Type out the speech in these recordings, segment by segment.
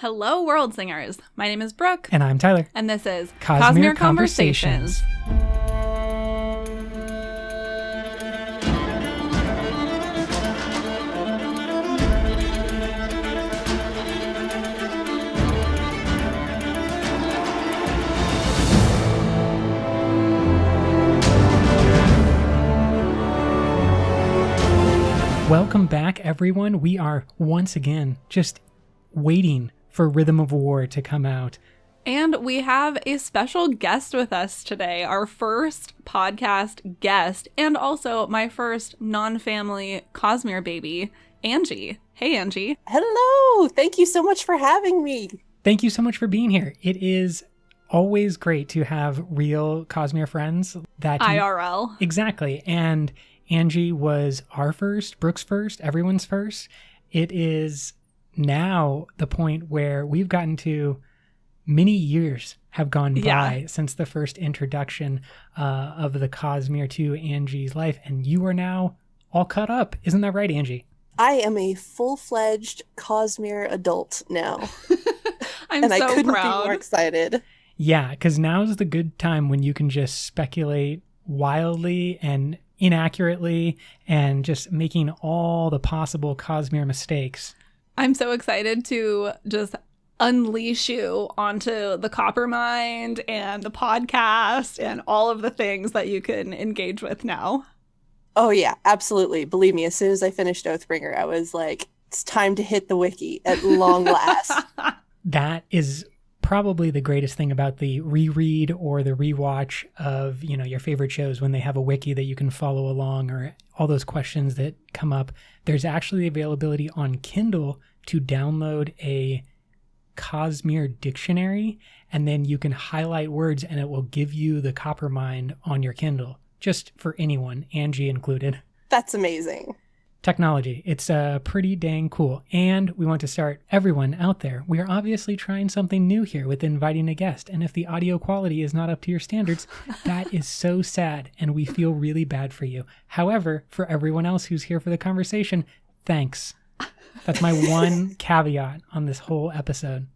Hello, world singers. My name is Brooke. And I'm Tyler. And this is Cosmere Conversations. Welcome back, everyone. We are once again just waiting for Rhythm of War to come out. And we have a special guest with us today, our first podcast guest, and also my first non-family Cosmere baby, Angie. Hey, Angie. Hello. Thank you so much for having me. Thank you so much for being here. It is always great to have real Cosmere friends. IRL. Exactly. And Angie was our first, Brooke's first, everyone's first. It is now the point where we've gotten to many years have gone by since the first introduction of the Cosmere to Angie's life, and you are now all caught up. Isn't that right, Angie? I am a full-fledged Cosmere adult now. I'm I couldn't proud. be more excited. Yeah, because now is the good time when you can just speculate wildly and inaccurately and just making all the possible Cosmere mistakes. I'm so excited to just unleash you onto the Coppermind and the podcast and all of the things that you can engage with now. Oh yeah, absolutely. Believe me, as soon as I finished Oathbringer, I was like, it's time to hit the wiki at long last. That is probably the greatest thing about the reread or the rewatch of, your favorite shows when they have a wiki that you can follow along, or all those questions that come up. There's actually availability on Kindle to download a Cosmere dictionary, and then you can highlight words and it will give you the Coppermind on your Kindle, just for anyone, Angie included. That's amazing. Technology. It's pretty dang cool. And we want to start everyone out there. We are obviously trying something new here with inviting a guest. And if the audio quality is not up to your standards, that is so sad. And we feel really bad for you. However, for everyone else who's here for the conversation, thanks. That's my one caveat on this whole episode.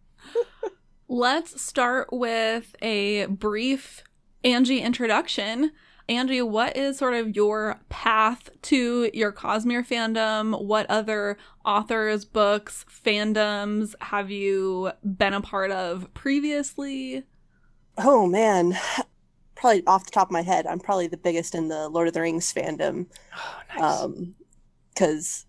Let's start with a brief Angie introduction. Angie, what is sort of your path to your Cosmere fandom? What other authors, books, fandoms have you been a part of previously? Oh man, probably off the top of my head, I'm probably the biggest in the Lord of the Rings fandom. Oh, nice. Because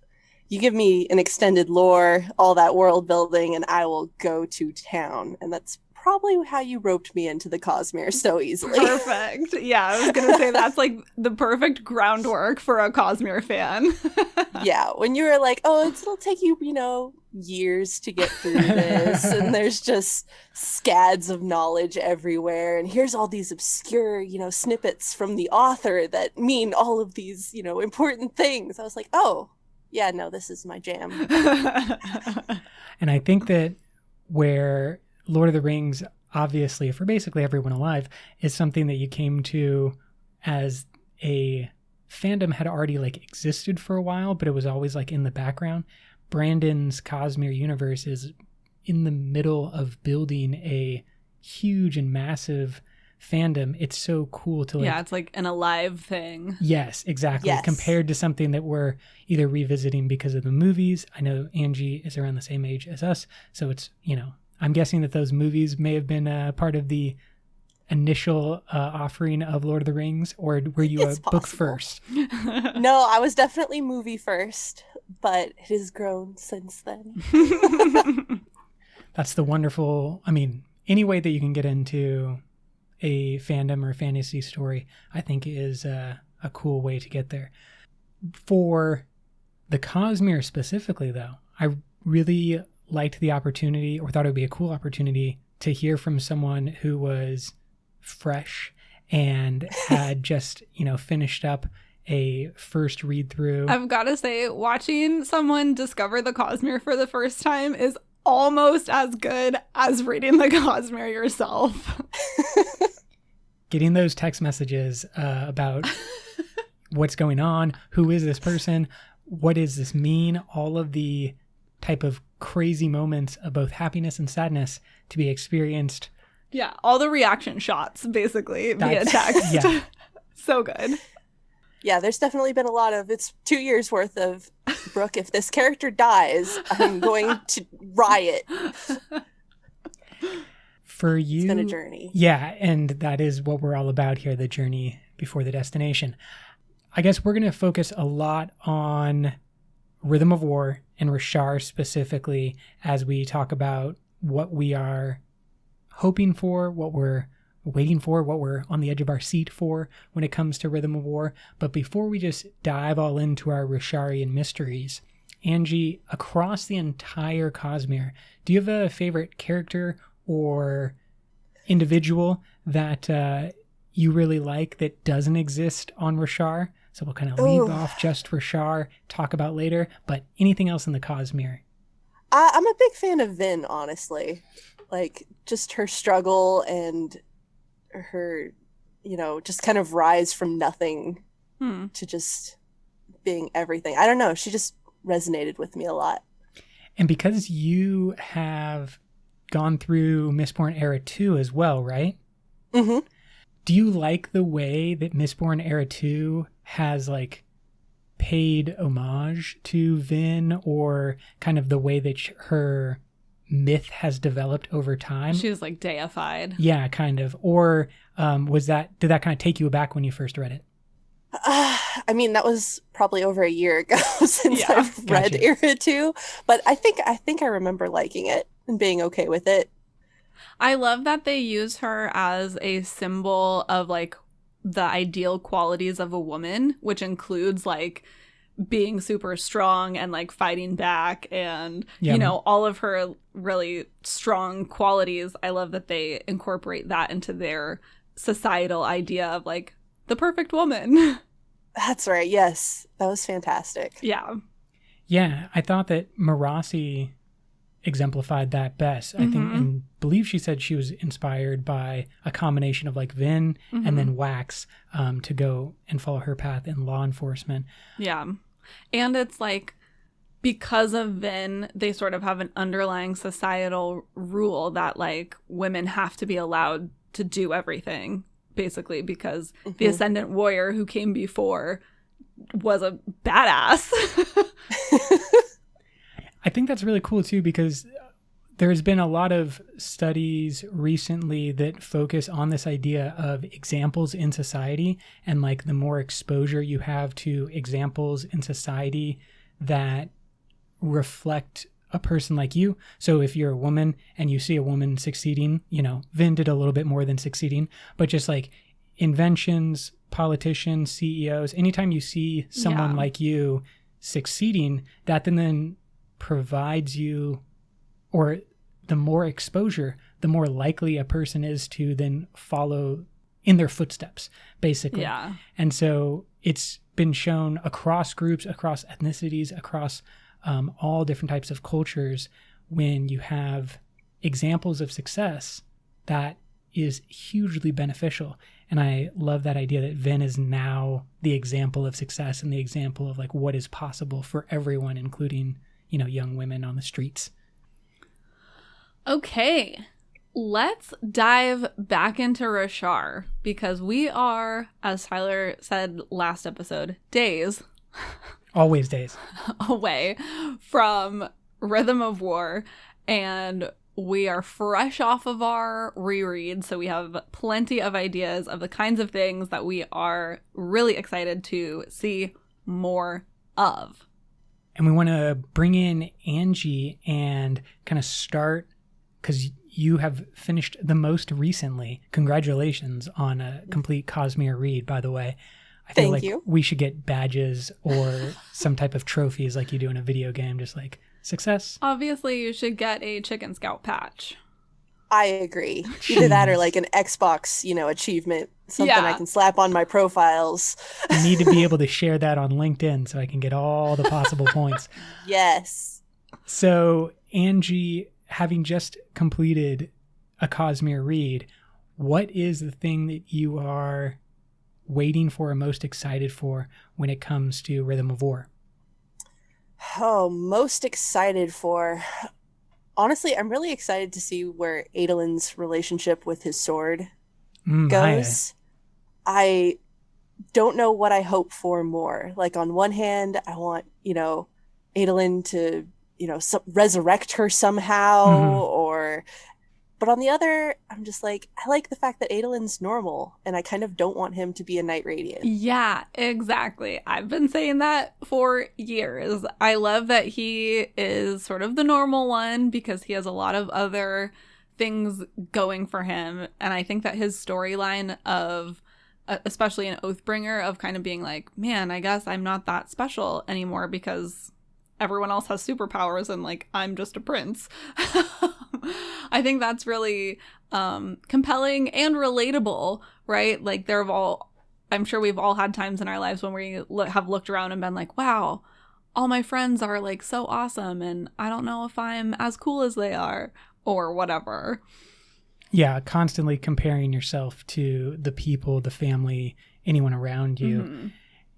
you give me an extended lore, all that world building, and I will go to town. And that's probably how you roped me into the Cosmere so easily. Perfect. Yeah, I was going to say that's like the perfect groundwork for a Cosmere fan. Yeah, when you were like, oh, it'll take you, years to get through this, and there's just scads of knowledge everywhere, and here's all these obscure, snippets from the author that mean all of these, important things. I was like, oh, yeah, no, this is my jam. And I think that where Lord of the Rings, obviously, for basically everyone alive, is something that you came to as a fandom had already existed for a while, but it was always in the background. Brandon's Cosmere universe is in the middle of building a huge and massive fandom. It's so cool to yeah, it's like an alive thing. Yes, exactly. Yes. Compared to something that we're either revisiting because of the movies. I know Angie is around the same age as us, so it's, I'm guessing that those movies may have been part of the initial offering of Lord of the Rings, or were you a book first? No, I was definitely movie first, but it has grown since then. That's the wonderful, any way that you can get into a fandom or fantasy story, I think is a cool way to get there. For the Cosmere specifically, though, I really liked the opportunity, or thought it would be a cool opportunity, to hear from someone who was fresh and had just, finished up a first read through. I've got to say, watching someone discover the Cosmere for the first time is almost as good as reading the Cosmere yourself. Getting those text messages about what's going on, who is this person, what does this mean, all of the type of crazy moments of both happiness and sadness to be experienced. Yeah, all the reaction shots, basically, via text. Yeah. So good. Yeah, there's definitely been a lot of, it's 2 years worth of, Brooke, if this character dies, I'm going to riot. For you, it's been a journey. Yeah, and that is what we're all about here, the journey before the destination. I guess we're going to focus a lot on Rhythm of War and Rashar specifically as we talk about what we are hoping for, what we're waiting for, what we're on the edge of our seat for when it comes to Rhythm of War. But before we just dive all into our Rasharian mysteries, Angie, across the entire Cosmere, do you have a favorite character or individual that you really like that doesn't exist on Rashar? So we'll kind of leave off just Rashar, talk about later, but anything else in the Cosmere? I'm a big fan of Vin, honestly. Like, just her struggle and her, just kind of rise from nothing to just being everything. I don't know. She just resonated with me a lot. And because you have gone through Mistborn Era 2 as well, right? Mm-hmm. Do you like the way that Mistborn Era 2 has paid homage to Vin, or kind of the way that her myth has developed over time? She was deified. Yeah, kind of. Or did that kind of take you aback when you first read it? I mean, that was probably over a year ago since I've read Gotcha. Era 2, but I think I remember liking it and being okay with it. I love that they use her as a symbol of the ideal qualities of a woman, which includes being super strong and fighting back and all of her really strong qualities. I love that they incorporate that into their societal idea of the perfect woman. That's right. Yes, that was fantastic. Yeah. Yeah, I thought that Marasi exemplified that best. I think, and believe she said she was inspired by a combination of Vin and then Wax to go and follow her path in law enforcement. Yeah. And it's because of Vin, they sort of have an underlying societal rule that women have to be allowed to do everything, basically, because the Ascendant Warrior who came before was a badass. I think that's really cool too, because there's been a lot of studies recently that focus on this idea of examples in society, and the more exposure you have to examples in society that reflect a person like you. So if you're a woman and you see a woman succeeding, Vin did a little bit more than succeeding, but just inventions, politicians, CEOs, anytime you see someone like you succeeding, that then provides you, or the more exposure, the more likely a person is to then follow in their footsteps, basically. Yeah. And so it's been shown across groups, across ethnicities, across all different types of cultures, when you have examples of success, that is hugely beneficial. And I love that idea that Vin is now the example of success and the example of what is possible for everyone, including young women on the streets. Okay, let's dive back into Rashar, because we are, as Tyler said last episode, Always days away from Rhythm of War, and we are fresh off of our reread, so we have plenty of ideas of the kinds of things that we are really excited to see more of. And we want to bring in Angie and kind of start, because you have finished the most recently. Congratulations on a complete Cosmere read, by the way. I feel Thank you. We should get badges or some type of trophies like you do in a video game, just success. Obviously, you should get a Chicken Scout patch. I agree. Either that or an Xbox, achievement, something I can slap on my profiles. You need to be able to share that on LinkedIn so I can get all the possible points. Yes. So, Angie, having just completed a Cosmere read, what is the thing that you are waiting for or most excited for when it comes to Rhythm of War? Oh, most excited for. Honestly, I'm really excited to see where Adolin's relationship with his sword Maya. goes. I don't know what I hope for more. Like, on one hand, I want, Adolin to, resurrect her somehow, Hmm. but on the other, I'm just like, I like the fact that Adolin's normal, and I kind of don't want him to be a Knight Radiant. Yeah, exactly. I've been saying that for years. I love that he is sort of the normal one because he has a lot of other things going for him. And I think that his storyline of, especially an Oathbringer, of kind of being like, man, I guess I'm not that special anymore because everyone else has superpowers and like I'm just a prince. I think that's really compelling and relatable, right? Like there have all I'm sure we've all had times in our lives when we have looked around and been like, wow, all my friends are like so awesome and I don't know if I'm as cool as they are or whatever. Yeah, constantly comparing yourself to the people, the family, anyone around you. Mm-hmm.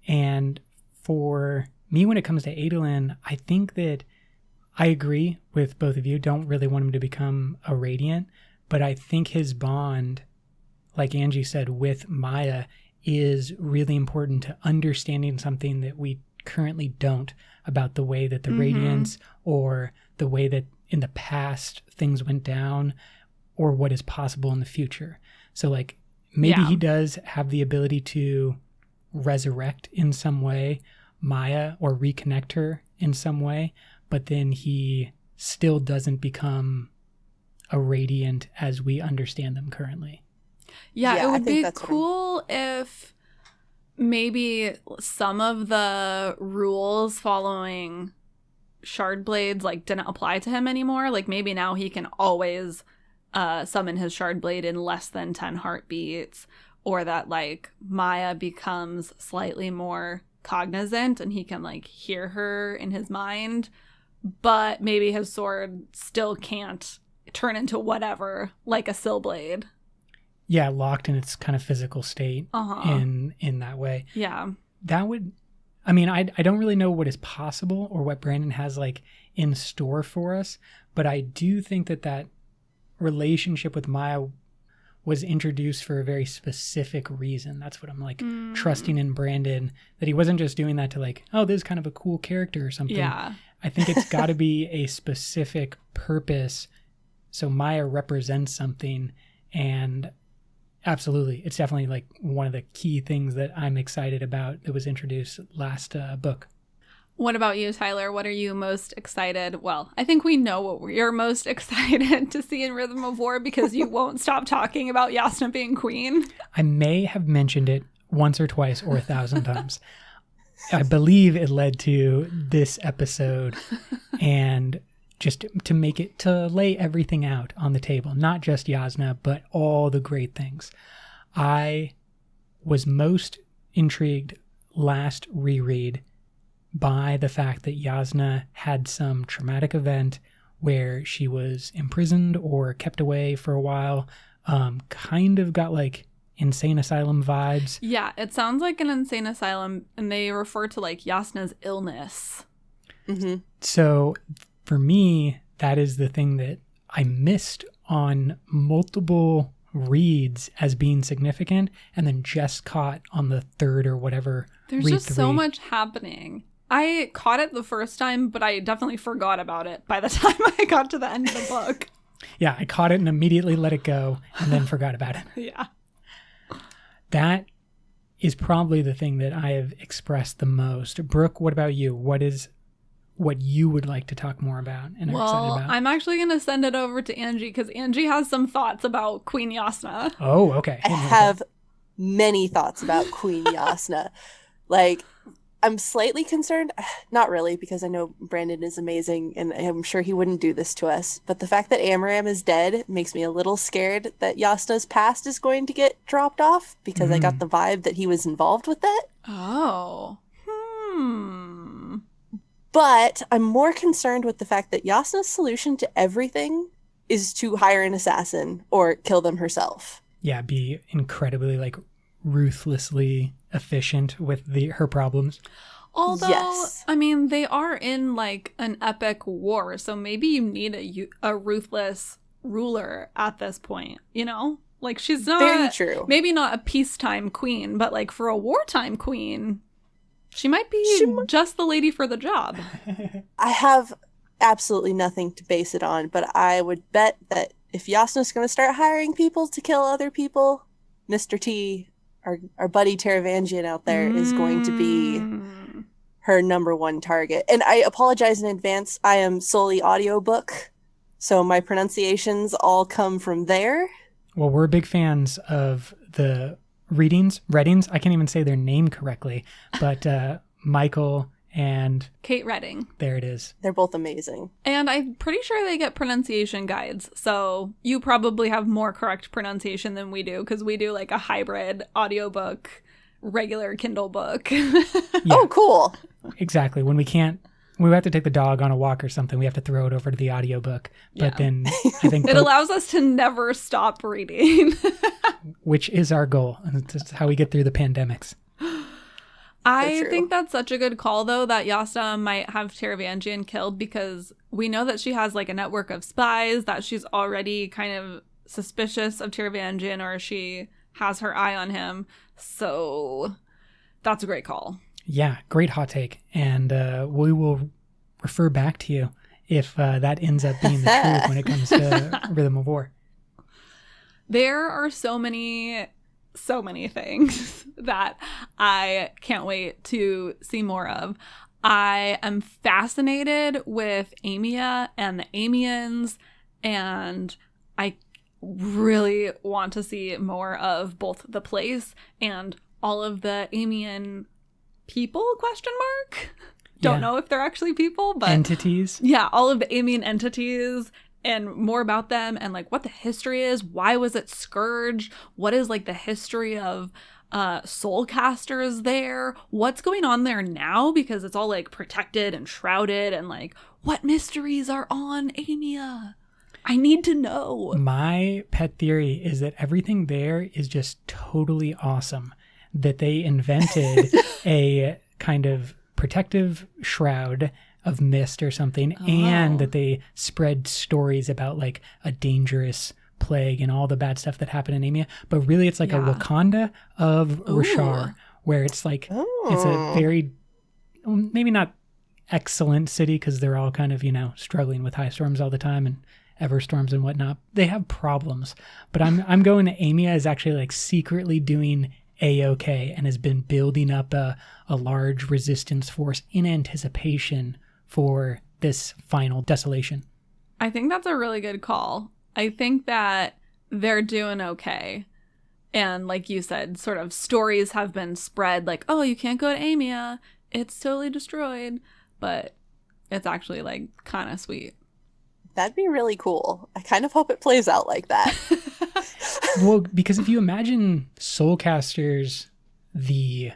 And for me, when it comes to Adolin, I think that I agree with both of you. Don't really want him to become a Radiant, but I think his bond, like Angie said, with Maya is really important to understanding something that we currently don't about the way that the Radiants or the way that in the past things went down or what is possible in the future. So like maybe he does have the ability to resurrect in some way Maya or reconnect her in some way, but then he still doesn't become a Radiant as we understand them currently. Yeah, it would be that's cool if maybe some of the rules following shard blades like didn't apply to him anymore. Like maybe now he can always summon his shard blade in less than 10 heartbeats, or that like Maya becomes slightly more cognizant and he can like hear her in his mind, but maybe his sword still can't turn into whatever like a sill blade. Yeah, locked in its kind of physical state in that way. Yeah. That would, I mean, I don't really know what is possible or what Brandon has like in store for us, but I do think that that relationship with Maya was introduced for a very specific reason. That's what I'm like trusting in Brandon, that he wasn't just doing that to like, oh, this is kind of a cool character or something. Yeah. I think it's got to be a specific purpose. So Maya represents something, and absolutely, it's definitely like one of the key things that I'm excited about that was introduced last book. What about you, Tyler? What are you most excited? Well, I think we know what you're most excited to see in Rhythm of War because you won't stop talking about Yasna being queen. I may have mentioned it once or twice or 1,000 times. I believe it led to this episode, and just to lay everything out on the table, not just Yasna, but all the great things. I was most intrigued last reread by the fact that Yasna had some traumatic event where she was imprisoned or kept away for a while, kind of got like insane asylum vibes. Yeah, it sounds like an insane asylum, and they refer to like Yasna's illness. Mm-hmm. So for me, that is the thing that I missed on multiple reads as being significant, and then just caught on the third or whatever. There's just so much happening. I caught it the first time, but I definitely forgot about it by the time I got to the end of the book. Yeah, I caught it and immediately let it go and then forgot about it. Yeah. That is probably the thing that I have expressed the most. Brooke, what about you? What is what you would like to talk more about and are excited about? I'm actually going to send it over to Angie because Angie has some thoughts about Queen Yasna. Oh, okay. I have many thoughts about Queen Yasna. Like, I'm slightly concerned, not really, because I know Brandon is amazing and I'm sure he wouldn't do this to us. But the fact that Amaram is dead makes me a little scared that Yasna's past is going to get dropped off, because I got the vibe that he was involved with it. Oh. But I'm more concerned with the fact that Yasna's solution to everything is to hire an assassin or kill them herself. Yeah, be incredibly like ruthlessly efficient with her problems. Although, Yes. I mean, they are in like an epic war, so maybe you need a ruthless ruler at this point, you know? Like, she's not, Very true. maybe not a peacetime queen, but like for a wartime queen, she might be just the lady for the job. I have absolutely nothing to base it on, but I would bet that if Yasna's going to start hiring people to kill other people, Mr. T, our buddy Taravangian out there, is going to be her number one target. And I apologize in advance. I am solely audiobook, so my pronunciations all come from there. Well, we're big fans of the readings. I can't even say their name correctly, but Michael and Kate Redding. There it is. They're both amazing. And I'm pretty sure they get pronunciation guides. So you probably have more correct pronunciation than we do, because we do like a hybrid audiobook, regular Kindle book. Yeah, Oh, cool. exactly. When we have to take the dog on a walk or something, we have to throw it over to the audiobook. But then I think It allows us to never stop reading. which is our goal. And it's how we get through the pandemics. I true. think that's such a good call, though, that Yasta might have Taravangian killed, because we know that she has like a network of spies, that she's already kind of suspicious of Taravangian, or she has her eye on him. So that's a great call. Yeah, great hot take. And we will refer back to you if that ends up being the truth when it comes to Rhythm of War. There are so many things that I can't wait to see more of. I am fascinated with Amia and the Amians, and I really want to see more of both the place and all of the Amian people, ? Don't know if they're actually people, but entities. Yeah, all of the Amian entities and more about them, and like what the history is. Why was it Scourge? What is like the history of soulcasters there? What's going on there now? Because it's all like protected and shrouded, and like what mysteries are on Amia? I need to know. My pet theory is that everything there is just totally awesome. That they invented a kind of protective shroud of mist or something, and that they spread stories about like a dangerous plague and all the bad stuff that happened in Amia. But really it's like a Wakanda of Rashar, where it's like it's a very, maybe not excellent city, because they're all kind of, struggling with high storms all the time and everstorms and whatnot. They have problems. But I'm going to Amia is actually like secretly doing A-OK and has been building up a large resistance force in anticipation for this final desolation. I think that's a really good call. I think that they're doing okay. And like you said, sort of stories have been spread like, oh, you can't go to Amia. It's totally destroyed. But it's actually like kind of sweet. That'd be really cool. I kind of hope it plays out like that. Well, because if you imagine Soulcasters, the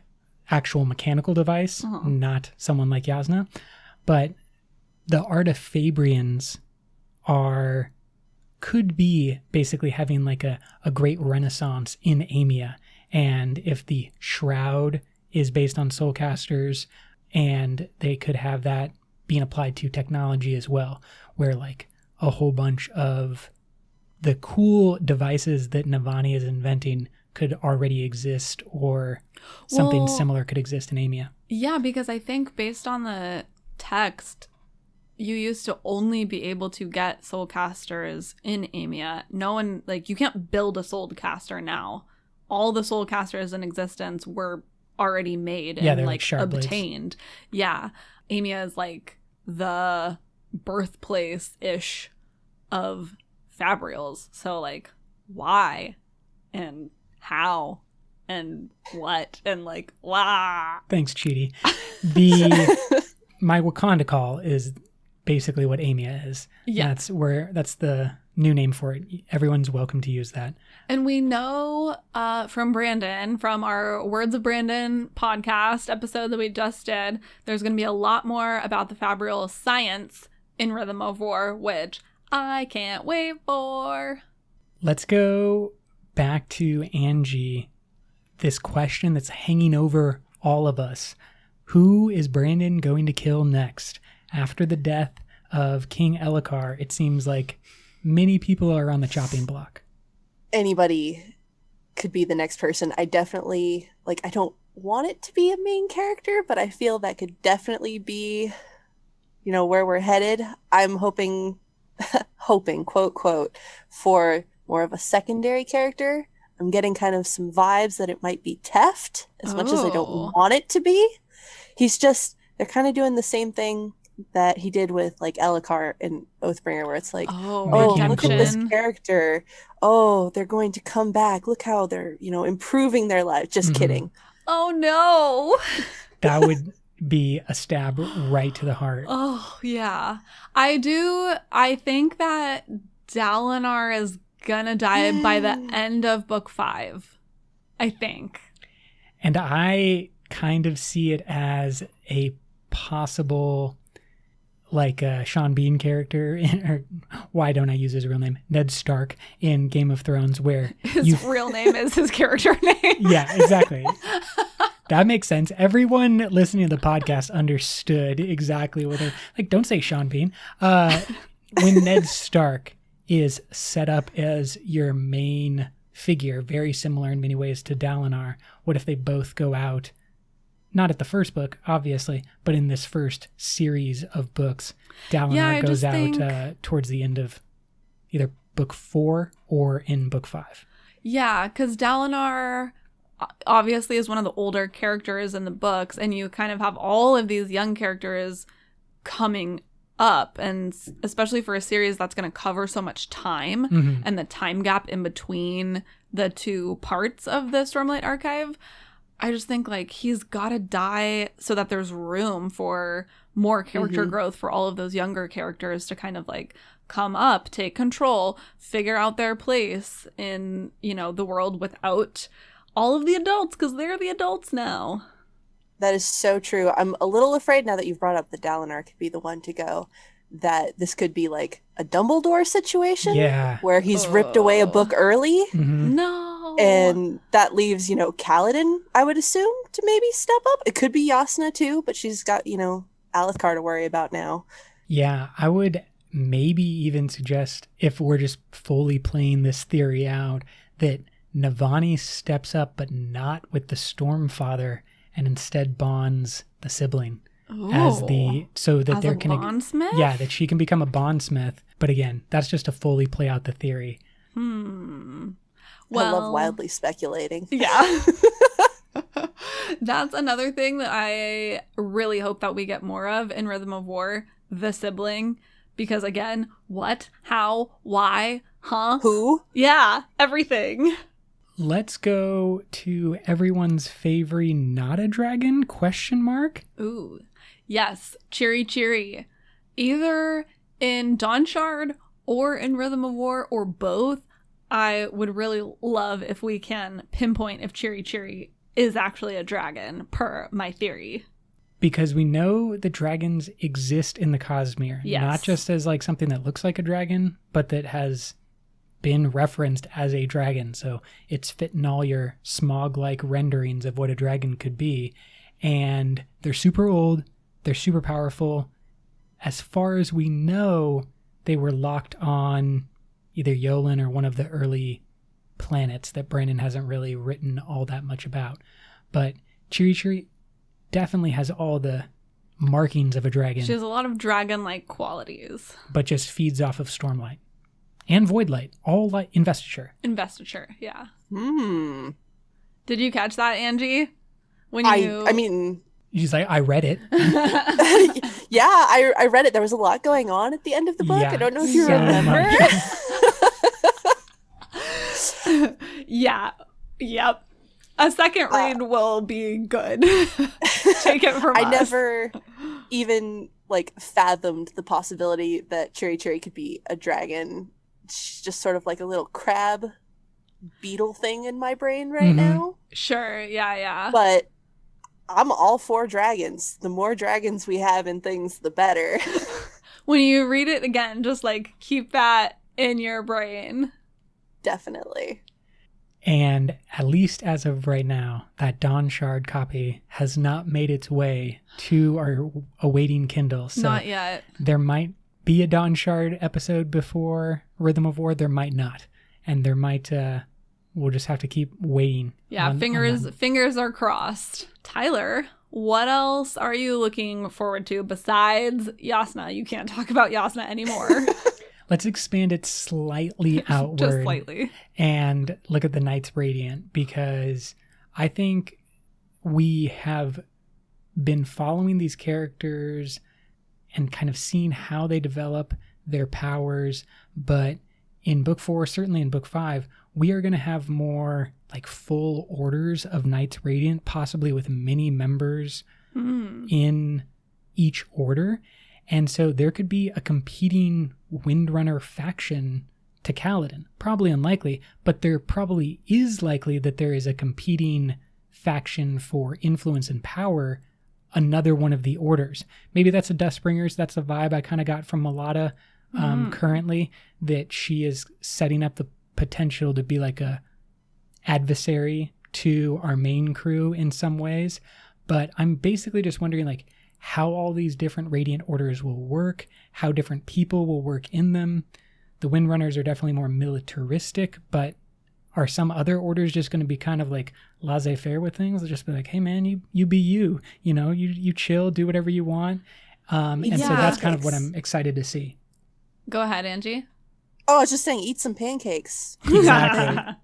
actual mechanical device, not someone like Yasna, but the Artifabrians could be basically having like a great renaissance in Amia. And if the shroud is based on Soulcasters, and they could have that being applied to technology as well, where like a whole bunch of the cool devices that Navani is inventing could already exist, or something similar could exist in Amia. Yeah, because I think based on the text, you used to only be able to get soulcasters in Amia. No one, like, you can't build a soulcaster now. All the soulcasters in existence were already made and like obtained. Yeah. Amia is like the birthplace-ish of Fabrials. So like why and how and what and like wow. Thanks, Chidi. My Wakanda call is basically what Amia is. Yeah. That's the new name for it. Everyone's welcome to use that. And we know from Brandon, from our Words of Brandon podcast episode that we just did, there's going to be a lot more about the Fabrial science in Rhythm of War, which I can't wait for. Let's go back to Angie. This question that's hanging over all of us. Who is Brandon going to kill next? After the death of King Elhokar, it seems like many people are on the chopping block. Anybody could be the next person. I definitely, I don't want it to be a main character, but I feel that could definitely be, where we're headed. I'm hoping, quote, for more of a secondary character. I'm getting kind of some vibes that it might be Teft, as much as I don't want it to be. They're kind of doing the same thing that he did with Elhokar and Oathbringer, where it's like, look at this character. Oh, they're going to come back. Look how they're, improving their lives. Just kidding. Oh, no. That would be a stab right to the heart. Oh, yeah. I think that Dalinar is gonna die by the end of book 5. I think. And I kind of see it as a possible Sean Bean character, or why don't I use his real name? Ned Stark in Game of Thrones, where his real name is his character name. Yeah, exactly. That makes sense. Everyone listening to the podcast understood exactly what they're don't say Sean Bean. When Ned Stark is set up as your main figure, very similar in many ways to Dalinar, what if they both go out? Not at the first book, obviously, but in this first series of books, Dalinar goes out towards the end of either book 4 or in book 5. Yeah, because Dalinar obviously is one of the older characters in the books, and you kind of have all of these young characters coming up, and especially for a series that's going to cover so much time and the time gap in between the two parts of the Stormlight Archive. I just think he's got to die so that there's room for more character growth for all of those younger characters to kind of come up, take control, figure out their place in, the world without all of the adults, because they're the adults now. That is so true. I'm a little afraid now that you've brought up that Dalinar could be the one to go, that this could be a Dumbledore situation where he's ripped away a book early. No. And that leaves, Kaladin, I would assume, to maybe step up. It could be Yasna too, but she's got, Alethkar to worry about now. Yeah, I would maybe even suggest, if we're just fully playing this theory out, that Navani steps up, but not with the Stormfather, and instead bonds the sibling so that they're bondsmith? Yeah, that she can become a bondsmith. But again, that's just to fully play out the theory. Well, I love wildly speculating. Yeah. That's another thing that I really hope that we get more of in Rhythm of War, the sibling. Because again, what, how, why, huh? Who? Yeah, everything. Let's go to everyone's favorite not a dragon ? Ooh, yes, Cheery Cheery. Either in Dawnshard or in Rhythm of War or both. I would really love if we can pinpoint if Cheery Cheery is actually a dragon, per my theory. Because we know the dragons exist in the Cosmere. Yes. Not just as something that looks like a dragon, but that has been referenced as a dragon. So it's fitting all your Smog-like renderings of what a dragon could be. And they're super old. They're super powerful. As far as we know, they were locked on either Yolen or one of the early planets that Brandon hasn't really written all that much about. But Cheery Cheery definitely has all the markings of a dragon. She has a lot of dragon-like qualities. But just feeds off of Stormlight. And Voidlight. All light. Investiture. Investiture, yeah. Did you catch that, Angie? I mean... She's like, I read it. Yeah, I read it. There was a lot going on at the end of the book. Yeah, I don't know if you remember. Yeah. Yep. A second read will be good. Take it from us. I never even fathomed the possibility that Cheery Cheery could be a dragon. She's just sort of like a little crab beetle thing in my brain right now. Sure. Yeah. But I'm all for dragons. The more dragons we have in things, the better. When you read it again, just keep that in your brain. Definitely. And at least as of right now, that Dawn Shard copy has not made its way to our awaiting Kindle. So Not yet. there might be a Dawn Shard episode before Rhythm of War. There might not. And there might, we'll just have to keep waiting. Yeah, fingers are crossed. Tyler, what else are you looking forward to besides Yasna? You can't talk about Yasna anymore. Let's expand it slightly outward. Just slightly. And look at the Knights Radiant, because I think we have been following these characters and kind of seeing how they develop their powers. But in book 4, certainly in book 5, we are going to have more like full orders of Knights Radiant, possibly with many members in each order. And so there could be a competing Windrunner faction to Kaladin. Probably unlikely, but there probably is likely that there is a competing faction for influence and power, another one of the orders. Maybe that's the Dustbringers. That's the vibe I kind of got from Malada currently, that she is setting up the potential to be like a adversary to our main crew in some ways. But I'm basically just wondering, like, how all these different Radiant orders will work, how different people will work in them. The Windrunners are definitely more militaristic, but are some other orders just going to be kind of like laissez-faire with things? They'll just be like, hey man, you be you, you chill, do whatever you want. So that's kind of what I'm excited to see. Go ahead, Angie. Oh, I was just saying, eat some pancakes. Exactly.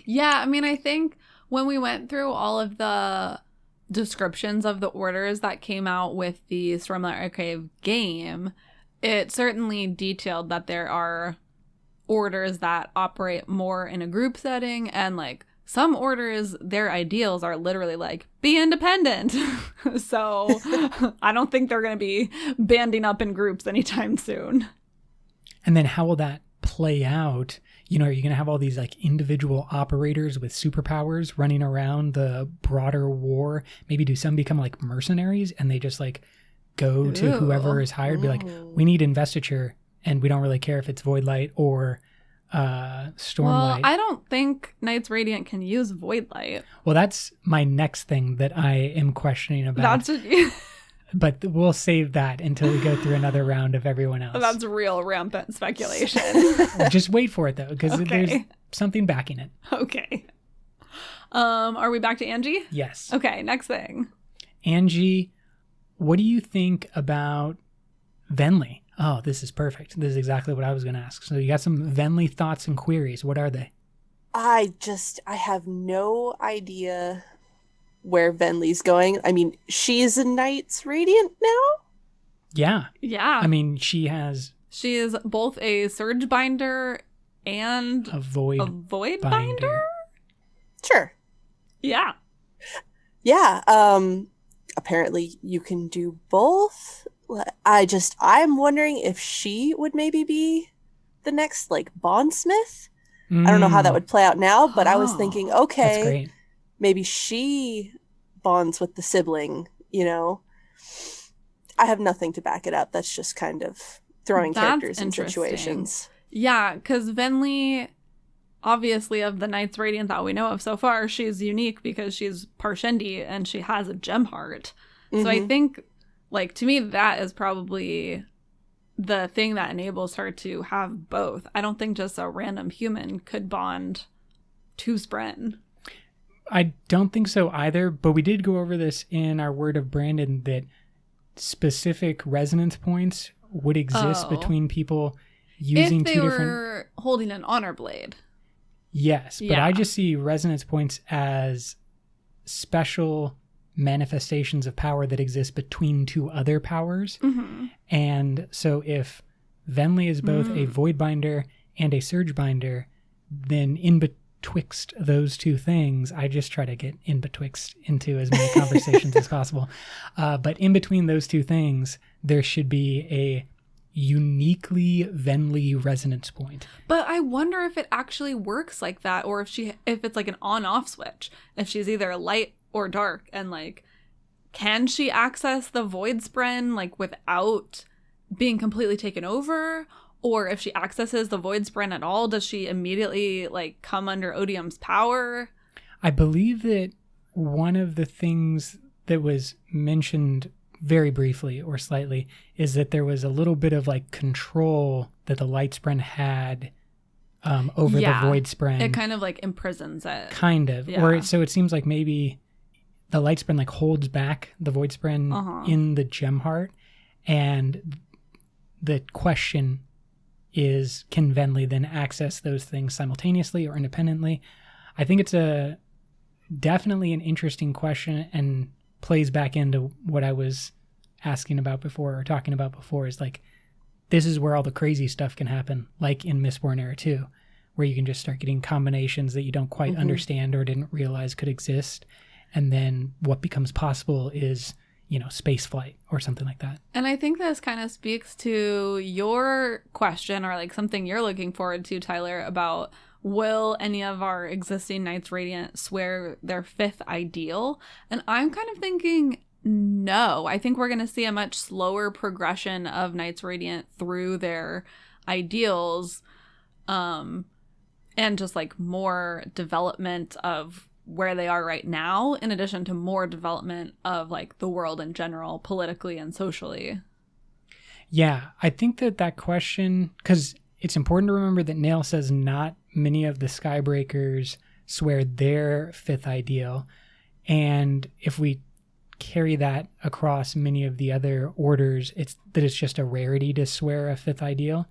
Yeah, I mean, I think when we went through all of the descriptions of the orders that came out with the Stormlight Archive game, it certainly detailed that there are orders that operate more in a group setting, and like some orders, their ideals are literally like, be independent. So I don't think they're going to be banding up in groups anytime soon. And then how will that play out? Are you going to have all these like individual operators with superpowers running around the broader war? Maybe do some become like mercenaries and they just like go to whoever is hired, be like, we need investiture, and we don't really care if it's Voidlight or Stormlight. Well, I don't think Knights Radiant can use Voidlight. Well, that's my next thing that I am questioning about. But we'll save that until we go through another round of everyone else. That's real rampant speculation. Just wait for it, though, because there's something backing it. Okay. Are we back to Angie? Yes. Okay, next thing. Angie, what do you think about Venli? Oh, this is perfect. This is exactly what I was going to ask. So you got some Venli thoughts and queries. What are they? I have no idea where Venli's going. I mean, she's a Knights Radiant now? Yeah. Yeah. I mean, she is both a Surge Binder and a Void Binder? Sure. Yeah. Yeah. Apparently you can do both. I'm wondering if she would maybe be the next like bondsmith. I don't know how that would play out now, but I was thinking, okay, that's great. Maybe she bonds with the sibling, I have nothing to back it up. That's just kind of throwing characters in situations. Yeah, because Venli, obviously of the Knights Radiant that we know of so far, she's unique because she's Parshendi and she has a gem heart. Mm-hmm. So I think, like, to me, that is probably the thing that enables her to have both. I don't think just a random human could bond to Spren. I don't think so either, but we did go over this in our Word of Brandon, that specific resonance points would exist between people using if they two different... were holding an honor blade. Yes, but I just see resonance points as special manifestations of power that exist between two other powers. Mm-hmm. And so if Venli is both a Voidbinder and a Surge Binder, then in betwixt those two things, I just try to get in betwixt into as many conversations as possible. But in between those two things, there should be a uniquely Venli resonance point. But I wonder if it actually works like that, or if it's like an on-off switch. If she's either light or dark, and like, can she access the Void Spren like without being completely taken over? or if she accesses the void sprint at all, does she immediately like come under Odium's power? I believe that one of the things that was mentioned very briefly or slightly is that there was a little bit of like control that the light sprint had over the void sprint. It kind of like imprisons it. Kind of. Yeah. Or so it seems like maybe the light sprint like holds back the void sprint in the gem heart. And the question is, can Venli then access those things simultaneously or independently? I think it's definitely an interesting question and plays back into what I was asking about before or talking about before, is like, this is where all the crazy stuff can happen, like in Mistborn Era 2, where you can just start getting combinations that you don't quite understand or didn't realize could exist. And then what becomes possible is, you know, space flight or something like that. And I think this kind of speaks to your question, or like something you're looking forward to, Tyler, about will any of our existing Knights Radiant swear their fifth ideal? And I'm kind of thinking no. I think we're going to see a much slower progression of Knights Radiant through their ideals, and just like more development of where they are right now, in addition to more development of like the world in general, politically and socially. Yeah, I think that question, because it's important to remember that Nail says not many of the Skybreakers swear their fifth ideal. And if we carry that across many of the other orders, it's just a rarity to swear a fifth ideal.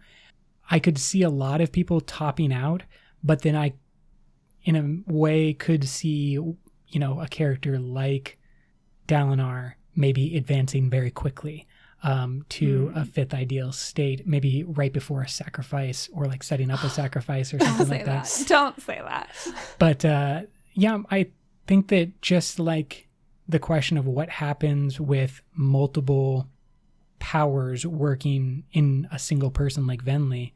I could see a lot of people topping out, but then I, in a way, could see, you know, a character like Dalinar maybe advancing very quickly to a fifth ideal state, maybe right before a sacrifice, or like setting up a sacrifice or something like that. Don't say that. But yeah, I think that just like the question of what happens with multiple powers working in a single person like Venli,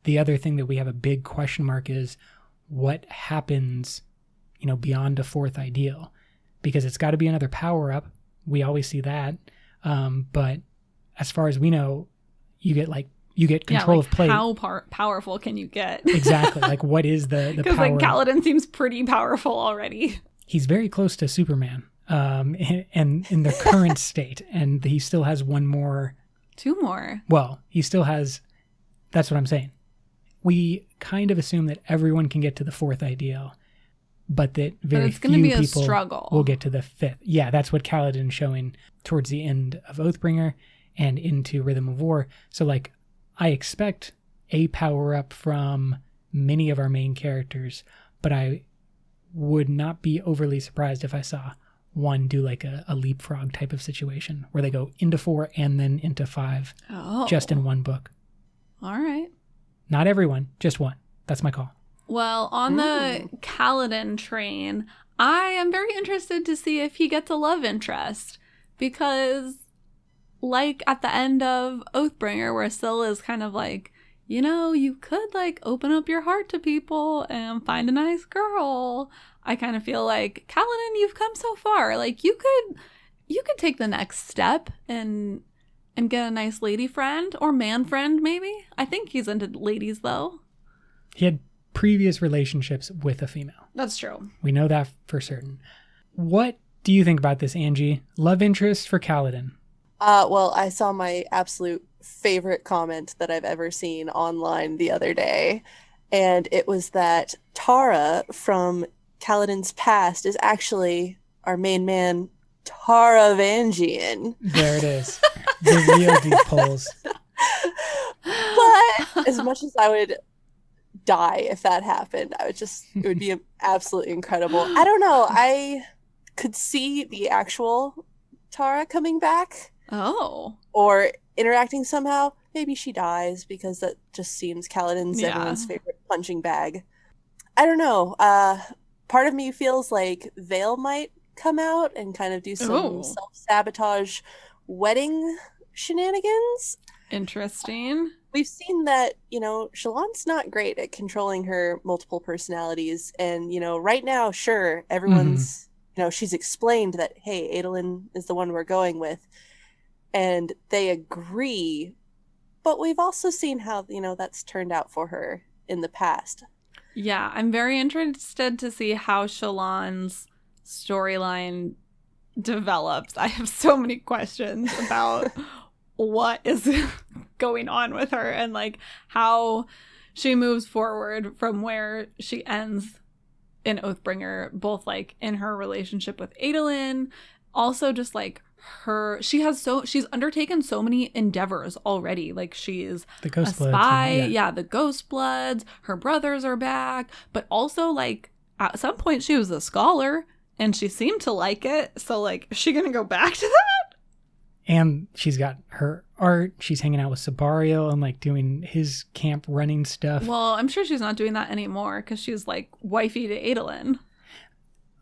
the other thing that we have a big question mark is what happens, you know, beyond a fourth ideal, because it's got to be another power up. We always see that. But as far as we know, you get control of plate. How powerful can you get? Exactly. Like, what is the power? Because like Kaladin seems pretty powerful already. He's very close to Superman, and in the current state, and he still has two more. Well, he still has. That's what I'm saying. We kind of assume that everyone can get to the fourth ideal, but that very few people will get to the fifth. Yeah, that's what Kaladin's showing towards the end of Oathbringer and into Rhythm of War. So, like, I expect a power up from many of our main characters, but I would not be overly surprised if I saw one do like a leapfrog type of situation where they go into 4 and then into 5 just in one book. All right. Not everyone, just one. That's my call. Well, on the Kaladin train, I am very interested to see if he gets a love interest, because like at the end of Oathbringer, where Syl is kind of like, you know, you could like open up your heart to people and find a nice girl. I kind of feel like, Kaladin, you've come so far. Like you could take the next step and get a nice lady friend or man friend, maybe. I think he's into ladies though. He had previous relationships with a female. That's true. We know that for certain. What do you think about this, Angie? Love interest for Kaladin? Well, I saw my absolute favorite comment that I've ever seen online the other day, and it was that Tara from Kaladin's past is actually our main man, Taravangian. There it is. The real deep holes. But as much as I would die if that happened, it would be absolutely incredible. I don't know. I could see the actual Tara coming back. Oh. Or interacting somehow. Maybe she dies, because that just seems Kaladin's everyone's favorite punching bag. I don't know. Part of me feels like Vale might come out and kind of do some self-sabotage wedding shenanigans. Interesting. We've seen that, you know, Shallan's not great at controlling her multiple personalities. And, you know, right now, sure, everyone's, you know, she's explained that, hey, Adolin is the one we're going with. And they agree but we've also seen how, that's turned out for her in the past. Yeah, I'm very interested to see how Shallan's storyline develops. I have so many questions about what is going on with her and like how she moves forward from where she ends in Oathbringer, both like in her relationship with Adolin, also just like she's undertaken so many endeavors already. Like she's The Ghost a Bloods, spy, yeah. the Ghost Bloods, her brothers are back, but also like at some point she was a scholar and she seemed to like it. So like, is she gonna go back to that? And she's got her art. She's hanging out with Sabariel and like doing his camp running stuff. Well, I'm sure she's not doing that anymore because she's like wifey to Adolin.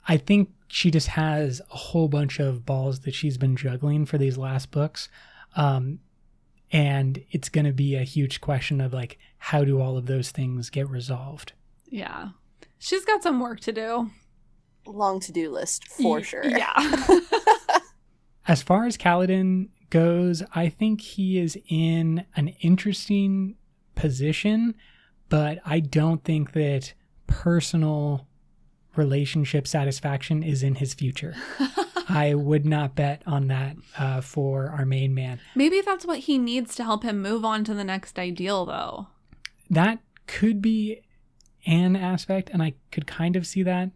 I think she just has a whole bunch of balls that she's been juggling for these last books. And it's going to be a huge question of like, how do all of those things get resolved? Yeah. She's got some work to do. Long to-do list for sure. Yeah. As far as Kaladin goes, I think he is in an interesting position, but I don't think that personal relationship satisfaction is in his future. I would not bet on that for our main man. Maybe that's what he needs to help him move on to the next ideal, though. That could be an aspect, and I could kind of see that,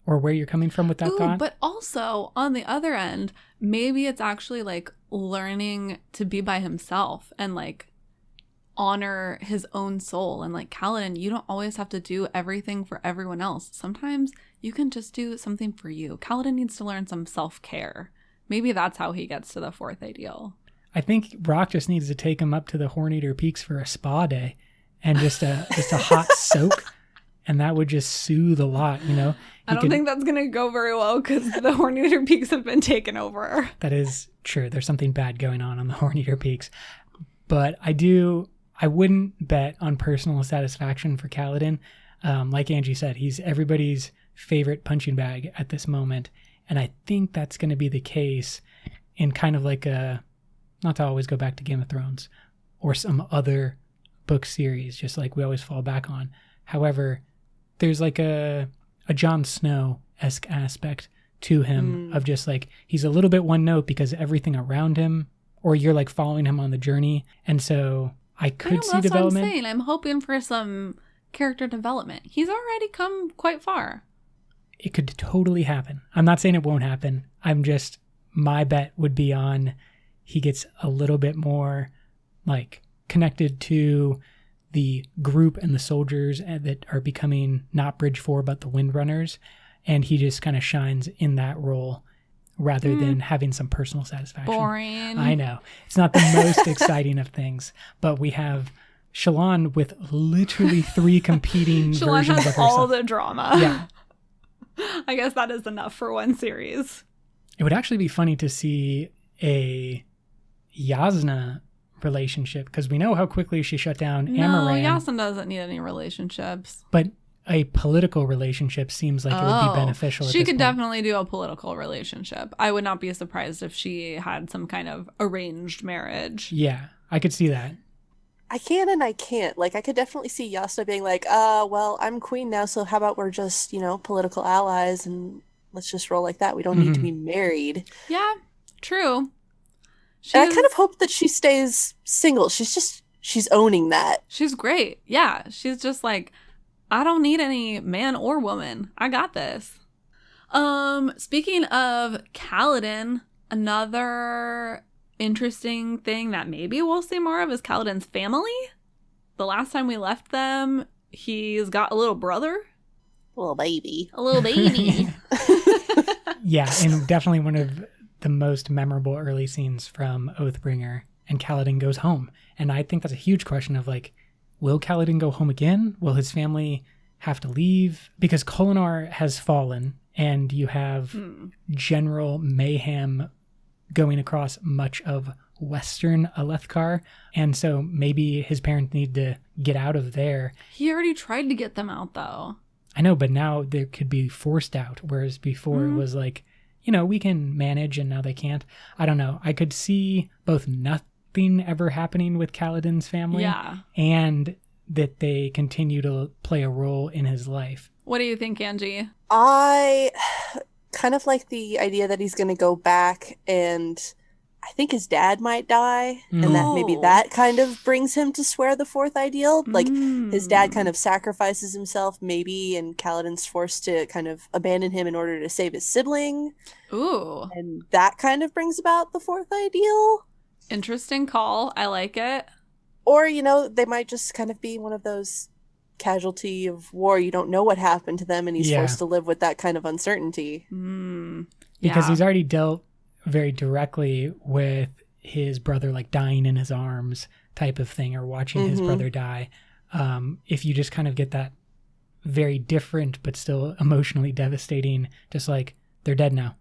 or where you're coming from with that thought. But also, on the other end, maybe it's actually like learning to be by himself and like honor his own soul. And like Kaladin, you don't always have to do everything for everyone else. Sometimes you can just do something for you. Kaladin needs to learn some self-care. Maybe that's how he gets to the fourth ideal. I think Brock just needs to take him up to the Horneater Peaks for a spa day and just a hot soak. And that would just soothe a lot, you know? I don't think that's going to go very well because the Horneater Peaks have been taken over. That is true. There's something bad going on the Horneater Peaks. But I wouldn't bet on personal satisfaction for Kaladin. Like Angie said, he's everybody's favorite punching bag at this moment. And I think that's going to be the case in kind of like not to always go back to Game of Thrones or some other book series, just like we always fall back on. However, there's like a Jon Snow-esque aspect to him of just like, he's a little bit one note because everything around him, or you're like following him on the journey. And so I could see development. What I'm saying. I'm hoping for some character development. He's already come quite far. It could totally happen. I'm not saying it won't happen. My bet would be on he gets a little bit more like connected to the group and the soldiers that are becoming not Bridge 4, but the Windrunners. And he just kind of shines in that role rather than having some personal satisfaction. Boring. I know. It's not the most exciting of things, but we have Shallan with literally 3 competing Shallan versions has of herself. all the drama. Yeah. I guess that is enough for one series. It would actually be funny to see a Yasna relationship, because we know how quickly she shut down Amaran. No, Yasna doesn't need any relationships. But a political relationship seems like it would be beneficial. She could definitely do a political relationship. I would not be surprised if she had some kind of arranged marriage. Yeah, I could see that. I can and I can't. Like, I could definitely see Yasna being like, well, I'm queen now, so how about we're just, political allies and let's just roll like that. We don't need to be married. Yeah, true. And I kind of hope that she stays single. She's owning that. She's great. Yeah, she's just like, I don't need any man or woman. I got this. Speaking of Kaladin, another interesting thing that maybe we'll see more of is Kaladin's family. The last time we left them, he's got a little brother. A little baby. A little baby. Yeah, and definitely one of the most memorable early scenes from Oathbringer, and Kaladin goes home. And I think that's a huge question of like, will Kaladin go home again? Will his family have to leave? Because Kholinar has fallen, and you have general mayhem going across much of western Alethkar. And so maybe his parents need to get out of there. He already tried to get them out, though. I know, but now they could be forced out, whereas before it was like, we can manage, and now they can't. I don't know. I could see both nothing ever happening with Kaladin's family. Yeah. And that they continue to play a role in his life. What do you think, Angie? I kind of like the idea that he's going to go back, and I think his dad might die, and that maybe that kind of brings him to swear the fourth ideal. Like, his dad kind of sacrifices himself, maybe, and Kaladin's forced to kind of abandon him in order to save his sibling. Ooh. And that kind of brings about the fourth ideal. Interesting call. I like it. Or, you know, they might just kind of be one of those casualty of war. You don't know what happened to them, and he's forced to live with that kind of uncertainty. Because he's already dealt very directly with his brother, like, dying in his arms type of thing, or watching his brother die. If you just kind of get that very different but still emotionally devastating, just like, they're dead now.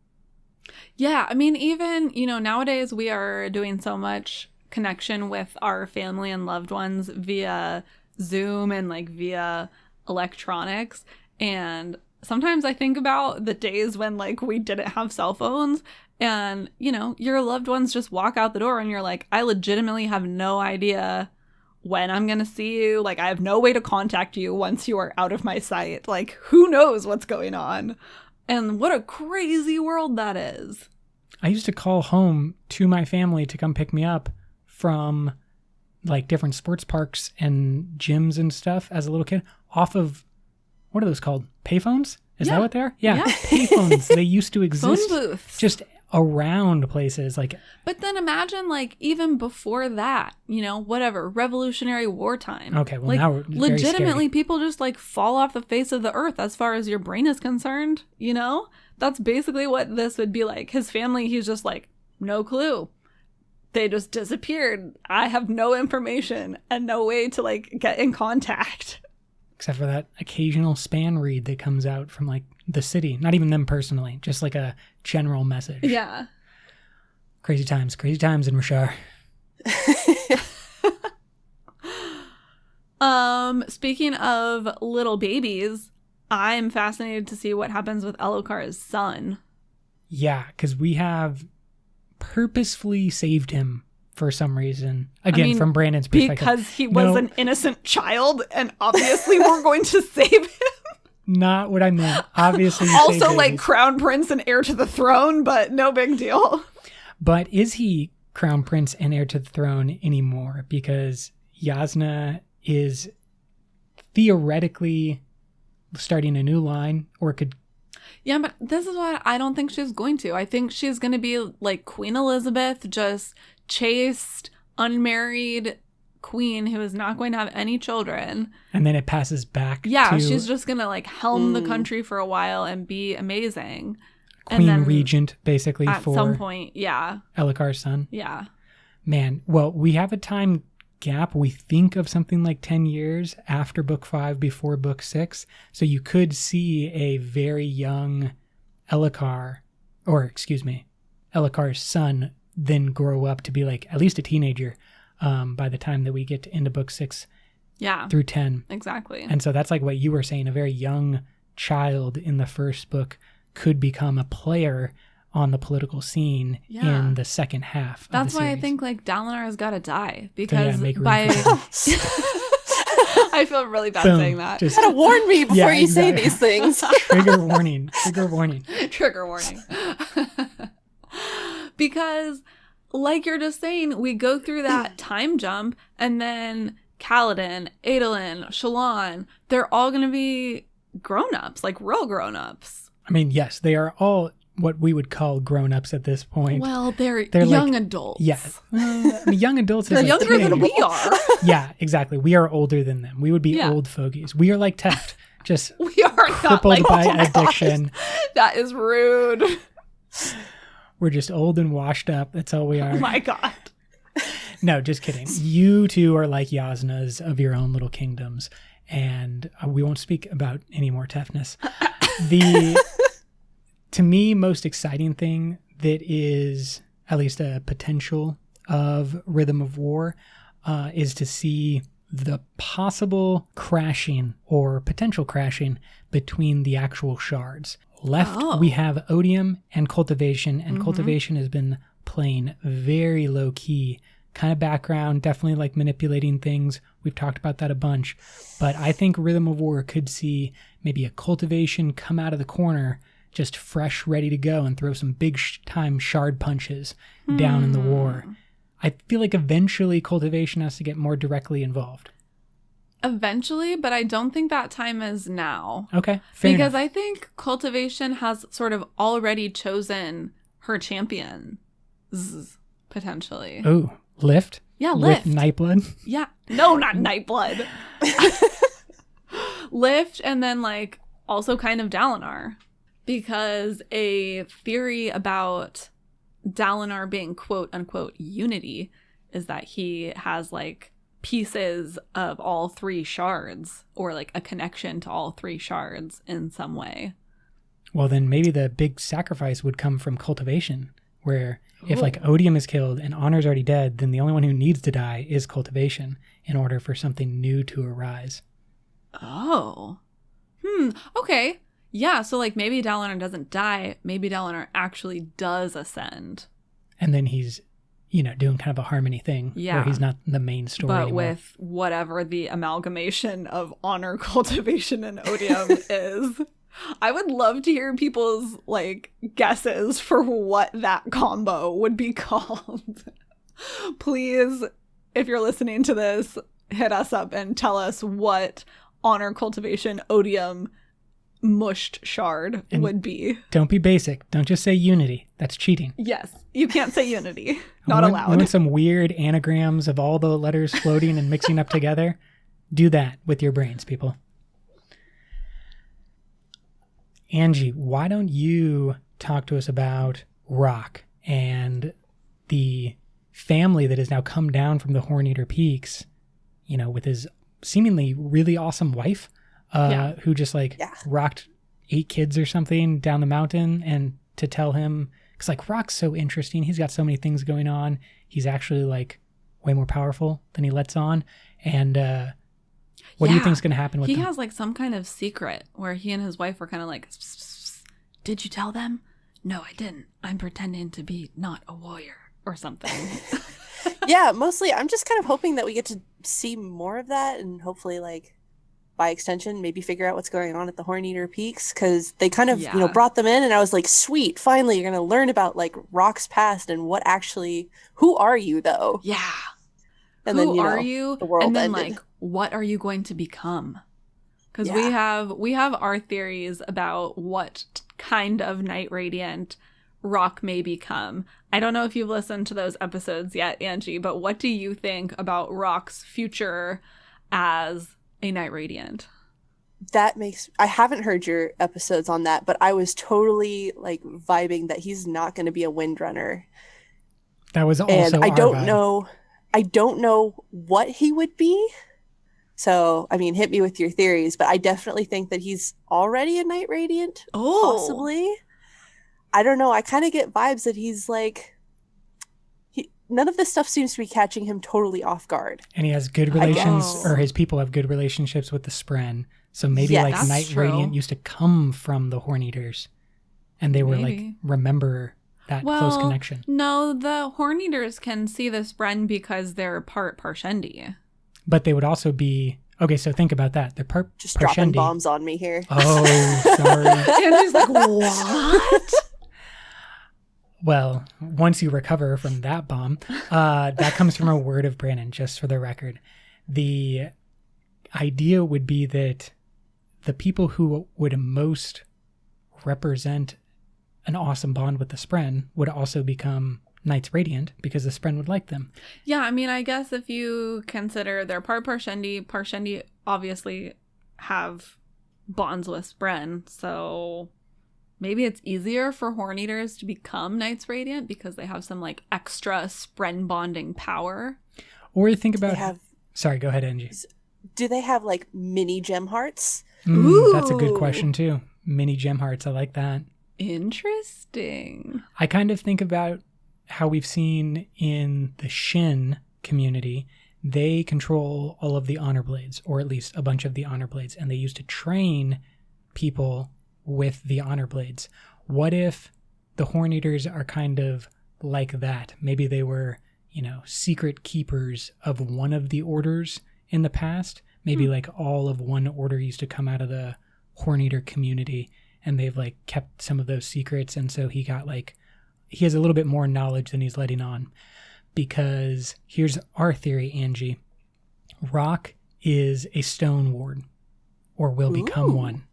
Yeah, I mean, even, you know, nowadays we are doing so much connection with our family and loved ones via Zoom and like via electronics. And sometimes I think about the days when like we didn't have cell phones, and, you know, your loved ones just walk out the door and you're like, I legitimately have no idea when I'm going to see you. Like, I have no way to contact you once you are out of my sight. Like, who knows what's going on? And what a crazy world that is. I used to call home to my family to come pick me up from like different sports parks and gyms and stuff as a little kid off of, what are those called? Payphones? Is that what they are? Yeah. Payphones. They used to exist. Phone booths. Just around places. Like, but then imagine like even before that, you know, whatever, Revolutionary War time. Okay, well, like, now we're legitimately people just like fall off the face of the earth as far as your brain is concerned, you know? That's basically what this would be like. His family, he's just like, no clue. They just disappeared. I have no information and no way to like get in contact. Except for that occasional span read that comes out from like the city. Not even them personally, just like a general message. Yeah. Crazy times in Rashar. Speaking of little babies, I'm fascinated to see what happens with Elokar's son. Yeah, because we have purposefully saved him for some reason. Again, from Brandon's perspective. Because he was an innocent child, and obviously we're going to save him. Not what I meant. Obviously. Also, like, crown prince and heir to the throne, but no big deal. But is he crown prince and heir to the throne anymore? Because Yasna is theoretically starting a new line, or could... Yeah, but this is why I don't think she's going to. I think she's going to be like Queen Elizabeth, just chaste, unmarried queen who is not going to have any children. And then it passes back to... she's just going to like helm the country for a while and be amazing. Queen and then, regent, basically, at for... some point, yeah. Elokar's son. Yeah. Man, well, we have a time gap. We think of something like 10 years after book 5, before book 6. So you could see a very young Elokar, or excuse me, Elokar's son, then grow up to be like at least a teenager by the time that we get into book 6 through 10. Exactly. And so that's like what you were saying, a very young child in the first book could become a player on the political scene in the second half. That's of the why series. I think like Dalinar's got to die, because make room by I feel really bad saying that. Just gotta warn me before you say these things. Trigger warning. Trigger warning. Trigger warning. Because, like you're just saying, we go through that time jump, and then Kaladin, Adolin, Shallan, they're all going to be grown-ups, like real grown-ups. I mean, yes, they are all what we would call grown-ups at this point. Well, they're young like, adults. Yeah. I mean, young adults they're is like younger than we are. Yeah, exactly. We are older than them. We would be old fogies. We are like Teft, just we are crippled not like, by addiction. That is rude. We're just old and washed up. That's all we are. Oh my God. No, just kidding. You two are like Yasnas of your own little kingdoms, and we won't speak about any more Teftness. To me, most exciting thing that is at least a potential of Rhythm of War is to see the possible crashing or potential crashing between the actual shards. Left, we have Odium and Cultivation, and Cultivation has been playing very low-key kind of background, definitely like manipulating things. We've talked about that a bunch. But I think Rhythm of War could see maybe a cultivation come out of the corner, just fresh, ready to go, and throw some big time shard punches down in the war. I feel like eventually cultivation has to get more directly involved. Eventually, but I don't think that time is now. Okay, fair because enough. I think cultivation has sort of already chosen her champion, potentially. Oh, Lift? Yeah, Lift. With Nightblood? Yeah. No, not Nightblood. Lift, and then like also kind of Dalinar. Because a theory about Dalinar being quote unquote unity is that he has like pieces of all three shards, or like a connection to all three shards in some way. Well, then maybe the big sacrifice would come from cultivation, where if like Odium is killed and Honor's already dead, then the only one who needs to die is cultivation in order for something new to arise. Oh. Okay. Yeah, so like maybe Dalinar doesn't die, maybe Dalinar actually does ascend. And then he's, doing kind of a harmony thing where he's not the main story but anymore. With whatever the amalgamation of Honor, cultivation, and Odium is. I would love to hear people's like guesses for what that combo would be called. Please, if you're listening to this, hit us up and tell us what Honor, cultivation, Odium, mushed shard And would be. Don't be basic. Don't just say unity. That's cheating. Yes, you can't say unity. Not We allowed. want some weird anagrams of all the letters floating and mixing up together. Do that with your brains, people. Angie, why don't you talk to us about Rock and the family that has now come down from the Horneater Peaks, with his seemingly really awesome wife, who just rocked 8 kids or something down the mountain, and to tell him, because like Rock's so interesting, he's got so many things going on. He's actually like way more powerful than he lets on. And what do you think is going to happen with him? He has like some kind of secret where he and his wife were kind of like, did you tell them? No, I didn't. I'm pretending to be not a warrior or something. Yeah, mostly I'm just kind of hoping that we get to see more of that, and hopefully like by extension maybe figure out what's going on at the Horneater Peaks, because they kind of brought them in, and I was like, sweet, finally you're gonna learn about like Rock's past and what actually, who are you though? Yeah. And who then are you? The world and then ended. like, what are you going to become? Because we have our theories about what kind of Night Radiant Rock may become. I don't know if you've listened to those episodes yet, Angie, but what do you think about Rock's future as a Night Radiant? I haven't heard your episodes on that, but I was totally like vibing that he's not going to be a Windrunner. That was also and I our don't vibe. know. I don't know what he would be. So, I mean, hit me with your theories, but I definitely think that he's already a Night Radiant. Possibly. I don't know. I kind of get vibes that he's like, none of this stuff seems to be catching him totally off guard. And he has good relations, or his people have good relationships with the Spren. So maybe like Night Radiant used to come from the Horneaters, and they were like, remember that close connection. No, the Horneaters can see the Spren because they're part Parshendi. But they would also be, okay, so think about that. They're part Just Parshendi. dropping bombs on me here. Oh, sorry. And he's like, what? Well, once you recover from that bomb, that comes from a word of Brandon, just for the record. The idea would be that the people who would most represent an awesome bond with the Spren would also become Knights Radiant, because the Spren would like them. Yeah, I mean, I guess if you consider they're part Parshendi obviously have bonds with Spren, so maybe it's easier for Horneaters to become Knights Radiant because they have some like extra Spren bonding power. Or think about sorry, go ahead, Angie. Do they have like mini gem hearts? That's a good question too. Mini gem hearts, I like that. Interesting. I kind of think about how we've seen in the Shin community, they control all of the honor blades, or at least a bunch of the honor blades, and they used to train people with the honor blades. What if the Horneaters are kind of like that? Maybe they were secret keepers of one of the orders in the past. Maybe like all of one order used to come out of the Horneater community, and they've like kept some of those secrets. And so he has a little bit more knowledge than he's letting on. Because here's our theory, Angie. Rock is a stone ward, or will become one.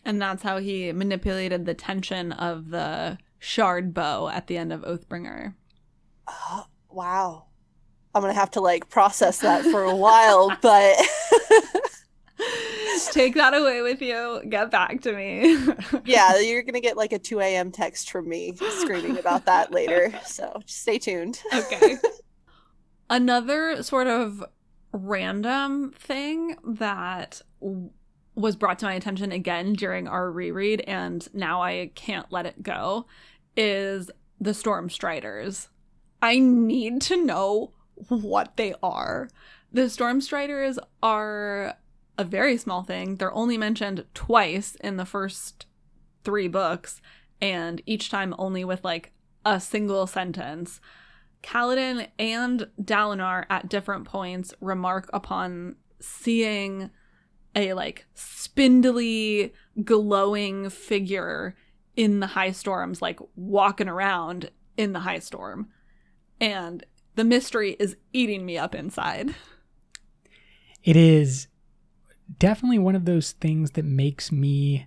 And that's how he manipulated the tension of the shard bow at the end of Oathbringer. Oh, wow. I'm going to have to like process that for a while, but take that away with you. Get back to me. Yeah, you're going to get like a 2 a.m. text from me screaming about that later. So just stay tuned. Okay. Another sort of random thing that was brought to my attention again during our reread, and now I can't let it go, is the Stormstriders. I need to know what they are. The Stormstriders are a very small thing. They're only mentioned twice in the first 3 books, and each time only with like a single sentence. Kaladin and Dalinar at different points remark upon seeing a like spindly, glowing figure in the high storms, like walking around in the high storm. And the mystery is eating me up inside. It is definitely one of those things that makes me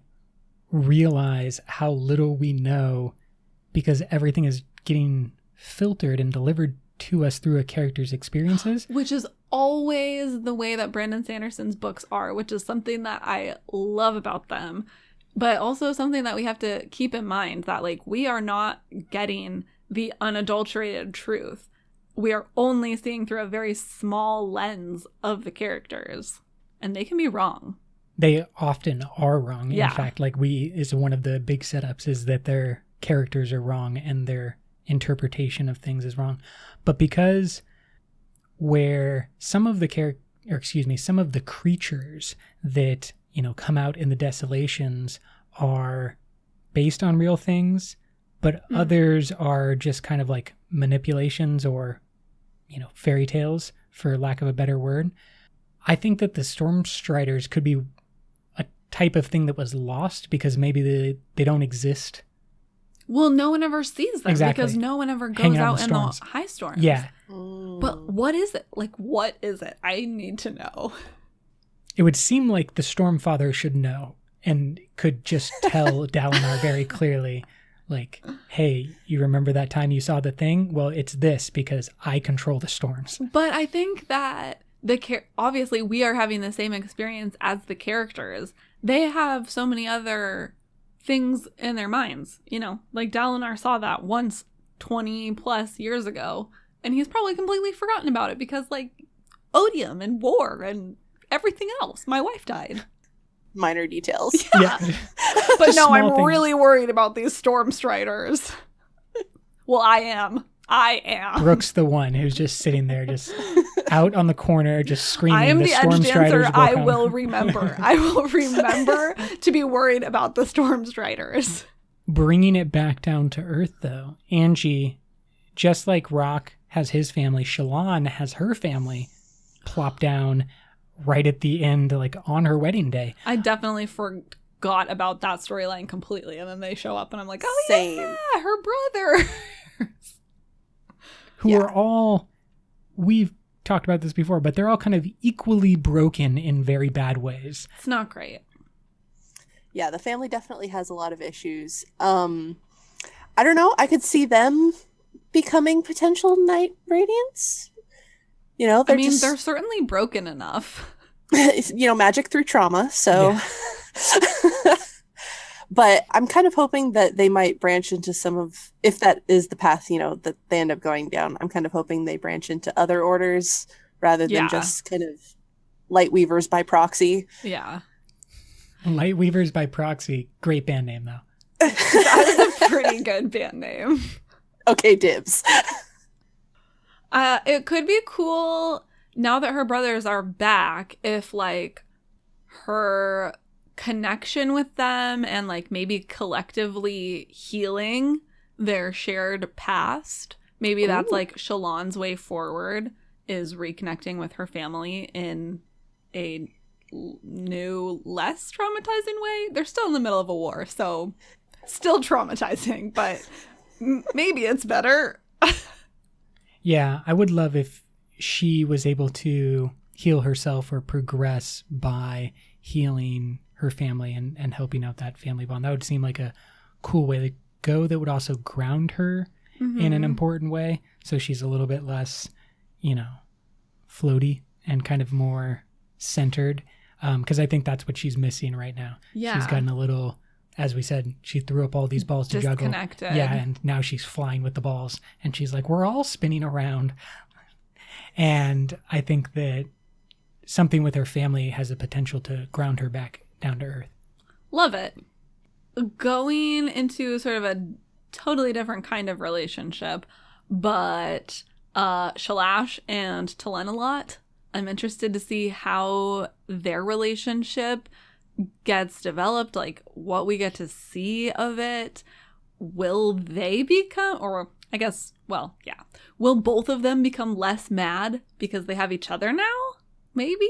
realize how little we know, because everything is getting filtered and delivered to us through a character's experiences. Which is always the way that Brandon Sanderson's books are, which is something that I love about them. But also something that we have to keep in mind, that like we are not getting the unadulterated truth. We are only seeing through a very small lens of the characters, and they can be wrong. They often are wrong. Yeah. In fact, like is one of the big setups is that their characters are wrong and their interpretation of things is wrong. But because where some of the some of the creatures that, come out in the Desolations are based on real things, but others are just kind of like manipulations or, fairy tales, for lack of a better word. I think that the Stormstriders could be a type of thing that was lost because maybe they don't exist. Well, no one ever sees them because no one ever goes out in the high storms. Yeah. But what is it? Like, what is it? I need to know. It would seem like the Stormfather should know and could just tell Dalinar very clearly, like, hey, you remember that time you saw the thing? Well, it's this because I control the storms. But I think that obviously we are having the same experience as the characters. They have so many other things in their minds, like Dalinar saw that once 20 plus years ago, and he's probably completely forgotten about it because like odium and war and everything else. My wife died. Minor details. Yeah. But no, I'm really worried about these Stormstriders. Well, I am. Brooke's the one who's just sitting there, just out on the corner, just screaming. I am the edge dancer. I will remember. I will remember to be worried about the Stormstriders. Bringing it back down to earth, though, Angie, just like Rock has his family, Shallan has her family plop down right at the end, like on her wedding day. I definitely forgot about that storyline completely, and then they show up, and I'm like, oh Same. Yeah, her brother. Who are all, we've talked about this before, but they're all kind of equally broken in very bad ways. It's not great. Yeah, the family definitely has a lot of issues. I don't know. I could see them becoming potential Night Radiants. They're certainly broken enough. Magic through trauma. So, yeah. But I'm kind of hoping that they might branch into some of, if that is the path, that they end up going down. I'm kind of hoping they branch into other orders rather than just kind of Lightweavers by proxy. Yeah. Lightweavers by proxy. Great band name, though. That is a pretty good band name. Okay, dibs. It could be cool now that her brothers are back if like her connection with them and like maybe collectively healing their shared past Maybe that's Ooh. like Shallan's way forward is reconnecting with her family in a new, less traumatizing way. They're still in the middle of a war, so still traumatizing, but maybe it's better. Yeah, I would love if she was able to heal herself or progress by healing her family and helping out that family bond. That would seem like a cool way to go that would also ground her in an important way. So she's a little bit less, floaty and kind of more centered. Because I think that's what she's missing right now. Yeah. She's gotten a little, as we said, she threw up all these balls to juggle. Disconnected. Yeah, and now she's flying with the balls. And she's like, we're all spinning around. And I think that something with her family has the potential to ground her back down to earth. Love it. Going into sort of a totally different kind of relationship, but Shalash and Talenalot, I'm interested to see how their relationship gets developed, like what we get to see of it. Will they become, or I guess, well, yeah. Will both of them become less mad because they have each other now? Maybe?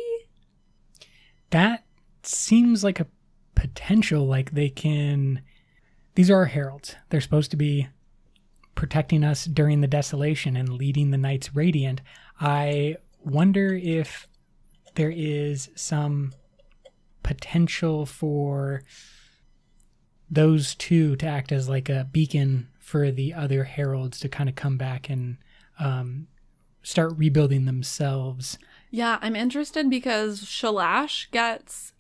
That seems like a potential, like they can... These are our heralds. They're supposed to be protecting us during the desolation and leading the Knights Radiant. I wonder if there is some potential for those two to act as like a beacon for the other heralds to kind of come back and start rebuilding themselves. Yeah, I'm interested because Shalash gets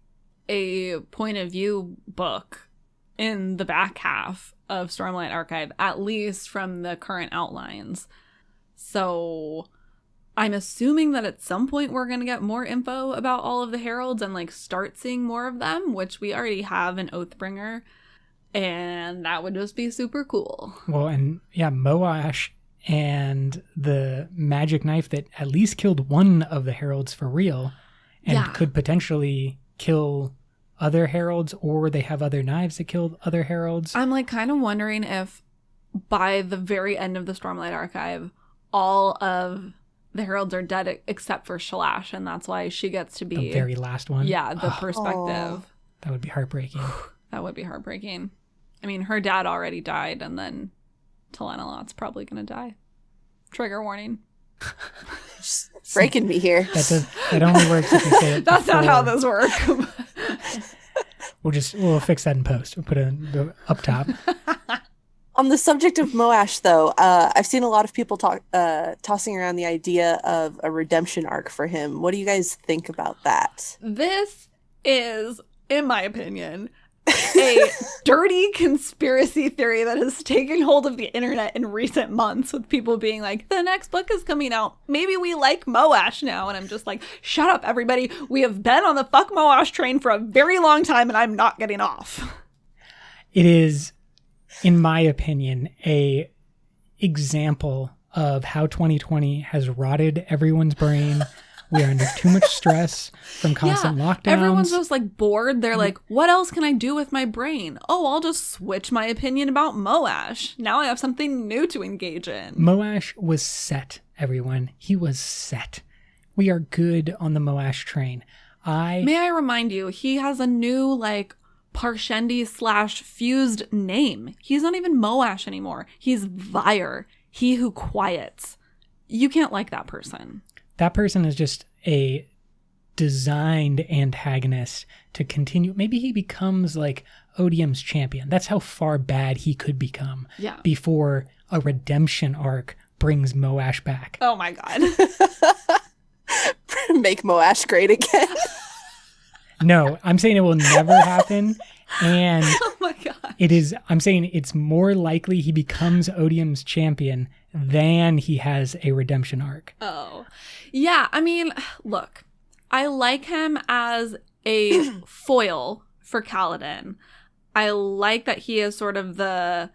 a point of view book in the back half of Stormlight Archive, at least from the current outlines. So I'm assuming that at some point we're going to get more info about all of the heralds and like start seeing more of them, which we already have in Oathbringer. And that would just be super cool. Well, and yeah, Moash and the magic knife that at least killed one of the heralds for real and could potentially kill other heralds, or they have other knives that killed other heralds. I'm like kind of wondering if by the very end of the Stormlight Archive, all of the heralds are dead except for Shalash, and that's why she gets to be the very last one. Yeah, the perspective. Oh. That would be heartbreaking. That would be heartbreaking. I mean, her dad already died, and then Talenalot's probably going to die. Trigger warning. Just breaking me here. That only works if you say it. That's not how those work. We'll fix that in post. We'll put it up top. On the subject of Moash, though, I've seen a lot of people tossing around the idea of a redemption arc for him. What do you guys think about that? This is, in my opinion, a dirty conspiracy theory that has taken hold of the internet in recent months, with people being like, the next book is coming out. Maybe we like Moash now. And I'm just like, shut up, everybody. We have been on the fuck Moash train for a very long time, and I'm not getting off. It is, in my opinion, a example of how 2020 has rotted everyone's brain. We are under too much stress from constant lockdowns. Everyone's just like bored. They're like, what else can I do with my brain? Oh, I'll just switch my opinion about Moash. Now I have something new to engage in. Moash was set, everyone. He was set. We are good on the Moash train. May I remind you, he has a new like Parshendi / fused name. He's not even Moash anymore. He's Vyre, he who quiets. You can't like that person. That person is just a designed antagonist to continue. Maybe he becomes like Odium's champion. That's how far bad he could become before a redemption arc brings Moash back. Oh my god. Make Moash great again. No, I'm saying it will never happen. And oh my god. I'm saying it's more likely he becomes Odium's champion than he has a redemption arc. Oh. Yeah, I mean, look, I like him as a foil for Kaladin. I like that he is sort of the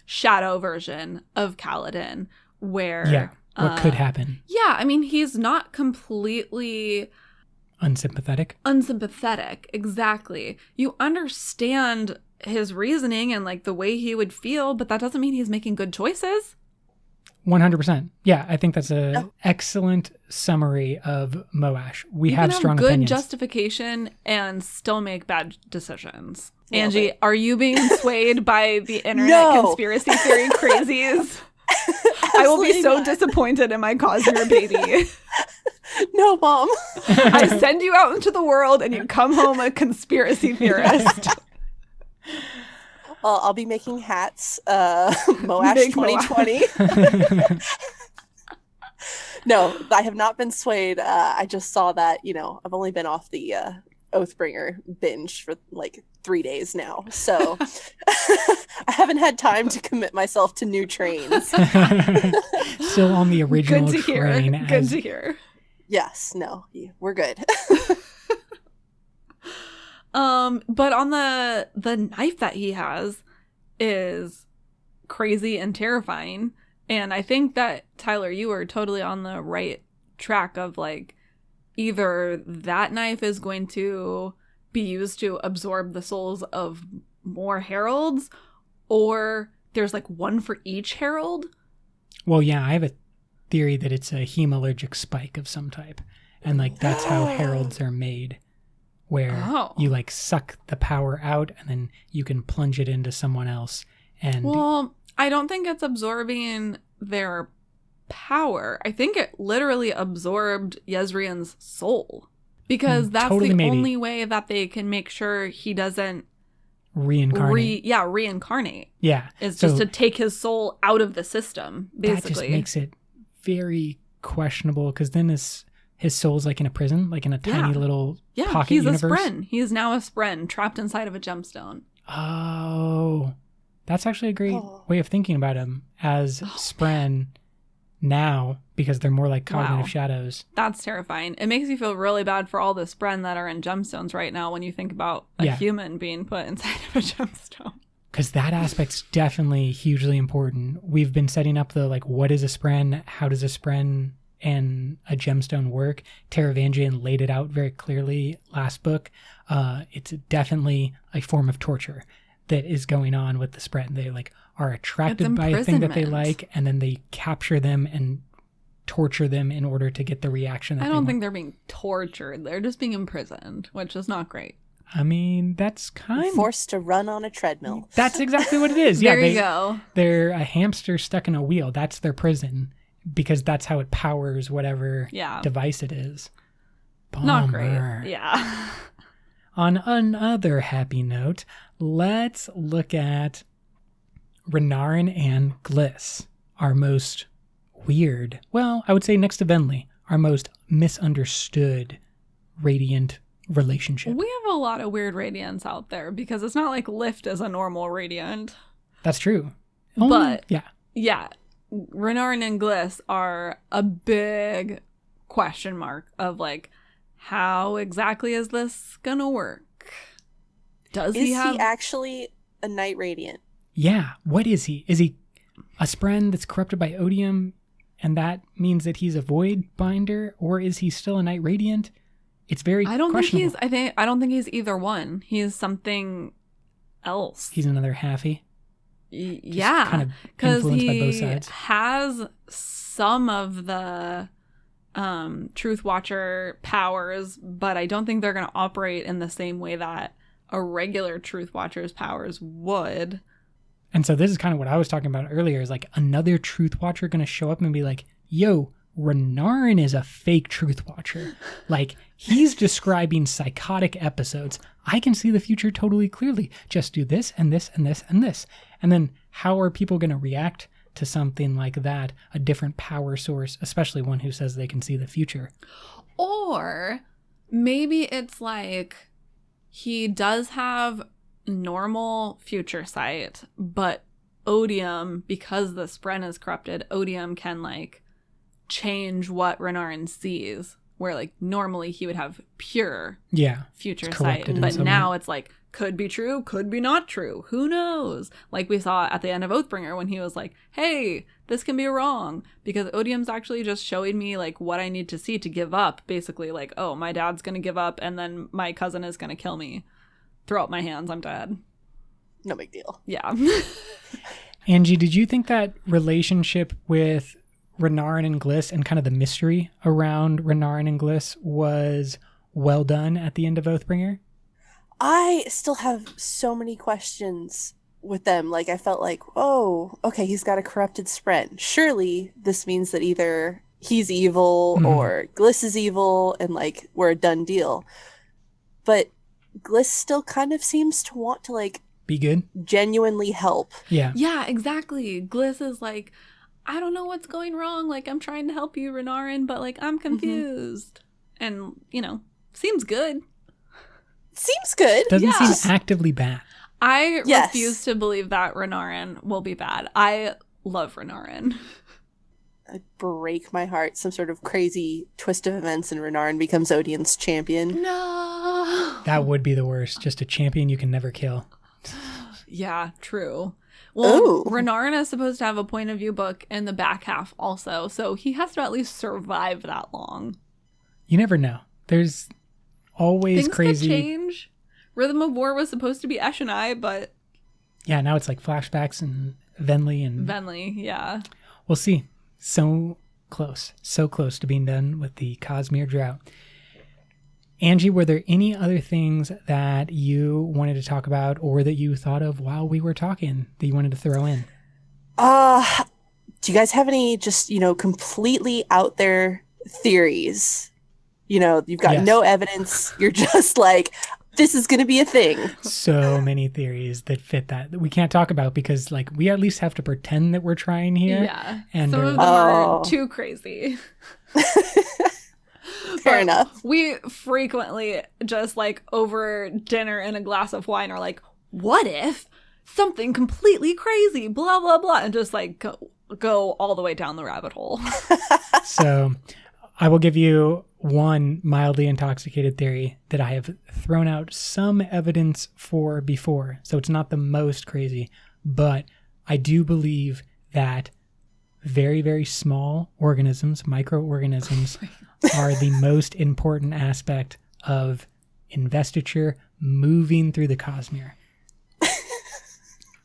shadow version of Kaladin, where... what could happen. Yeah, I mean, he's not completely... Unsympathetic, exactly. You understand his reasoning and like the way he would feel, but that doesn't mean he's making good choices. 100%. Yeah, I think that's an excellent summary of Moash. We You have can strong good opinions. justification and still make bad decisions. Nailed Angie, it. are you being swayed by the internet No. conspiracy theory crazies? I will be Absolutely so not. disappointed in my Cosmere baby. No, Mom. I send you out into the world and you come home a conspiracy theorist. Well, I'll be making hats. Moash Big 2020. No, I have not been swayed. I just saw that, I've only been off the Oathbringer binge for like 3 days now. So I haven't had time to commit myself to new trains. Still on the original Good to train. hear. Good to hear. Yes, no, we're good. But on the knife that he has is crazy and terrifying. And I think that, Tyler, you were totally on the right track of like either that knife is going to be used to absorb the souls of more heralds, or there's like one for each herald. Well, yeah, I have a theory that it's a hemalurgic spike of some type. And like that's how heralds are made, where you like suck the power out and then you can plunge it into someone else. And well, I don't think it's absorbing their power. I think it literally absorbed Yezrian's soul, because that's totally the maybe. only way that they can make sure he doesn't reincarnate. reincarnate. Yeah. Is just to take his soul out of the system, basically. That just makes it very questionable, because then his soul's like in a prison, like in a tiny little pocket he's universe. a spren. He is now a spren trapped inside of a gemstone. Oh, that's actually a great way of thinking about him as spren now, because they're more like cognitive shadows. That's terrifying. It makes you feel really bad for all the spren that are in gemstones right now when you think about a human being put inside of a gemstone. Because that aspect's definitely hugely important. We've been setting up the, like, what is a spren? How does a spren and a gemstone work? Taravangian laid it out very clearly last book. It's definitely a form of torture that is going on with the spren. They, like, are attracted by a thing that they like, and then they capture them and torture them in order to get the reaction that I don't think they're being tortured. They're just being imprisoned, which is not great. I mean, that's kind forced to run on a treadmill. That's exactly what it is. There you go. They're a hamster stuck in a wheel. That's their prison, because that's how it powers whatever device it is. Bummer. Not great. Yeah. On another happy note, let's look at Renarin and Gliss, our most weird, well, I would say next to Venli, our most misunderstood Radiant relationship. We have a lot of weird Radiants out there, because it's not like Lift is a normal Radiant. That's true. But yeah, Renarin and Gliss are a big question mark of like, how exactly is this gonna work? Is he actually a Night Radiant? Yeah. What is he? Is he a spren that's corrupted by odium, and that means that he's a void binder, or is he still a Night Radiant? It's very questionable. I don't think he's either one. He is something else. He's another halfie. Yeah, kind of influenced by both sides. Has some of the Truth Watcher powers, but I don't think they're going to operate in the same way that a regular Truth Watcher's powers would. And so this is kind of what I was talking about earlier, is like another Truth Watcher going to show up and be like, yo, Renarin is a fake Truth Watcher. Like, he's describing psychotic episodes. I can see the future totally clearly. Just do this and this and this and this. And then how are people going to react to something like that? A different power source, especially one who says they can see the future. Or maybe it's like he does have normal future sight, but odium, because the spren is corrupted, odium can like change what Renarin sees, where like normally he would have pure future sight, but now it's like could be true, could be not true, who knows? Like we saw at the end of Oathbringer when he was like, hey, this can be wrong, because odium's actually just showing me like what I need to see to give up, basically like, oh, my dad's gonna give up and then my cousin is gonna kill me, throw up my hands, I'm dead. No big deal. Yeah. Angie, did you think that relationship with Renarin and Gliss and kind of the mystery around Renarin and Gliss was well done at the end of Oathbringer? I still have so many questions with them. Like, I felt like, oh, okay, he's got a corrupted Spren. Surely this means that either he's evil or Gliss is evil and, like, we're a done deal. But Gliss still kind of seems to want to, like, be good, genuinely help. Yeah. Yeah, exactly. Gliss is like, I don't know what's going wrong. Like, I'm trying to help you, Renarin, but, like, I'm confused. And, you know, seems good. Seems good. Doesn't seem actively bad. I refuse to believe that Renarin will be bad. I love Renarin. I'd break my heart. Some sort of crazy twist of events and Renarin becomes Odian's champion. No. That would be the worst. Just a champion you can never kill. Yeah, true. Well, Renarin is supposed to have a point of view book in the back half also, so he has to at least survive that long. You never know. There's always Things crazy. Could change. Rhythm of War was supposed to be Eshonai, but yeah, now it's like flashbacks and Venli and yeah. We'll see. So close to being done with the Cosmere drought. Angie, were there any other things that you wanted to talk about or that you thought of while we were talking that you wanted to throw in? Do you guys have any just, completely out there theories? You've got no evidence. You're just like, this is going to be a thing. So many theories that fit that we can't talk about because, like, we at least have to pretend that we're trying here. Yeah. And some of them are too crazy. Fair enough. We frequently just, like, over dinner and a glass of wine are like, what if something completely crazy, blah, blah, blah, and just, like, go all the way down the rabbit hole. So I will give you one mildly intoxicated theory that I have thrown out some evidence for before. So it's not the most crazy, but I do believe that very, very small organisms, microorganisms, are the most important aspect of investiture moving through the Cosmere.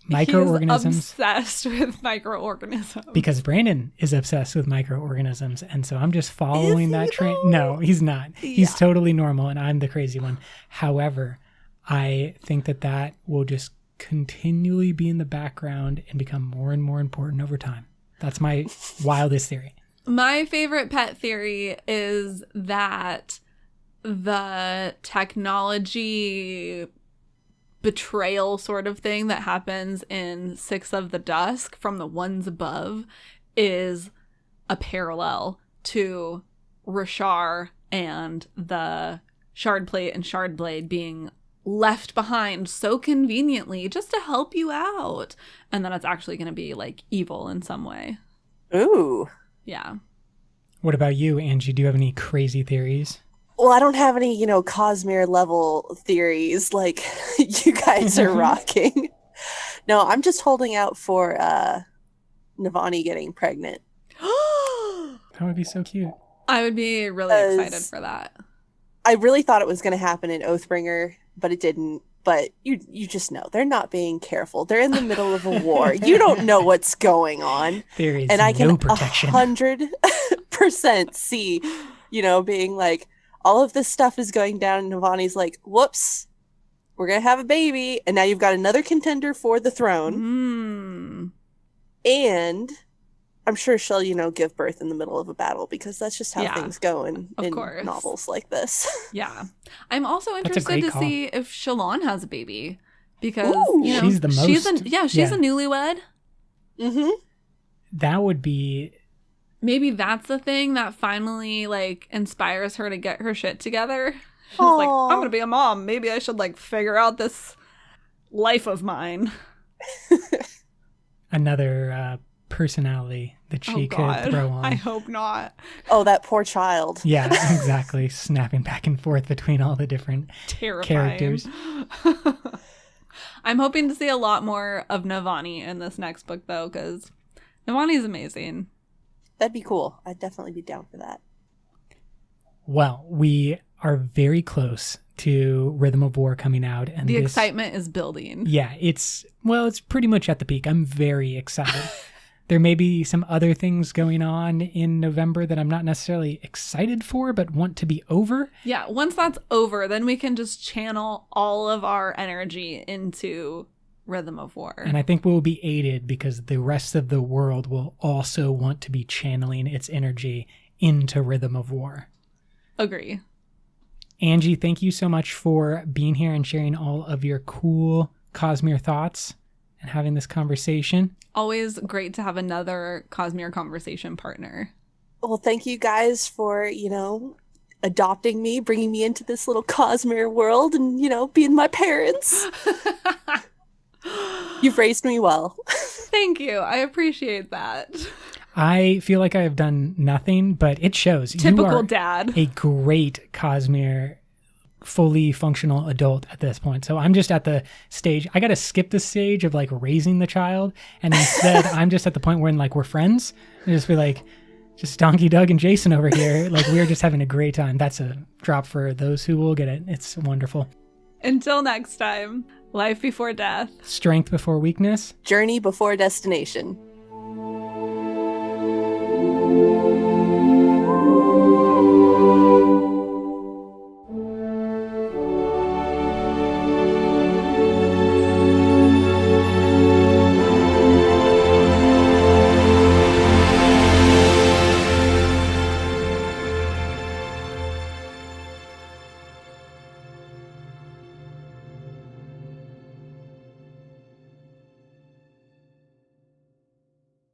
Microorganisms. He's obsessed with microorganisms. Because Brandon is obsessed with microorganisms, and so I'm just following that train. No, he's not. Yeah. He's totally normal, and I'm the crazy one. However, I think that will just continually be in the background and become more and more important over time. That's my wildest theory. My favorite pet theory is that the technology betrayal sort of thing that happens in Six of the Dusk from the ones above is a parallel to Rashar and the Shardplate and Shardblade being left behind so conveniently just to help you out. And then it's actually going to be, like, evil in some way. Ooh. Yeah. What about you, Angie? Do you have any crazy theories? Well, I don't have any, Cosmere level theories like you guys are rocking. No, I'm just holding out for Navani getting pregnant. That would be so cute. I would be really excited for that. I really thought it was going to happen in Oathbringer, but it didn't. But you just know they're not being careful. They're in the middle of a war. You don't know what's going on. There is and I can no protection. 100% see, being like, all of this stuff is going down, and Navani's like, whoops, we're going to have a baby, and now you've got another contender for the throne. And I'm sure she'll, give birth in the middle of a battle, because that's just how things go in novels like this. Yeah. I'm also interested to see if Shalon has a baby, because, she's the most... She's a newlywed. Mm-hmm. That would be... Maybe that's the thing that finally, like, inspires her to get her shit together. She's like, I'm gonna be a mom. Maybe I should, like, figure out this life of mine. Another personality that she could throw on. I hope not. Oh, that poor child. Yeah, exactly. Snapping back and forth between all the different characters. I'm hoping to see a lot more of Navani in this next book, though, because Navani's amazing. That'd be cool. I'd definitely be down for that. Well, we are very close to Rhythm of War coming out. And the excitement is building. Yeah, it's pretty much at the peak. I'm very excited. There may be some other things going on in November that I'm not necessarily excited for, but want to be over. Yeah, once that's over, then we can just channel all of our energy into Rhythm of War. And I think we'll be aided because the rest of the world will also want to be channeling its energy into Rhythm of War. Agree. Angie, thank you so much for being here and sharing all of your cool Cosmere thoughts and having this conversation. Always great to have another Cosmere Conversation partner. Well, thank you guys for, adopting me, bringing me into this little Cosmere world and, being my parents. You've raised me well. Thank you. I appreciate that. I feel like I have done nothing, but it shows. Typical dad. A great Cosmere, fully functional adult at this point. So I'm just at the stage, I got to skip the stage of like raising the child. And instead, I'm just at the point where we're friends. And just be like, just Donkey Doug and Jason over here. Like we're just having a great time. That's a drop for those who will get it. It's wonderful. Until next time, life before death. Strength before weakness. Journey before destination.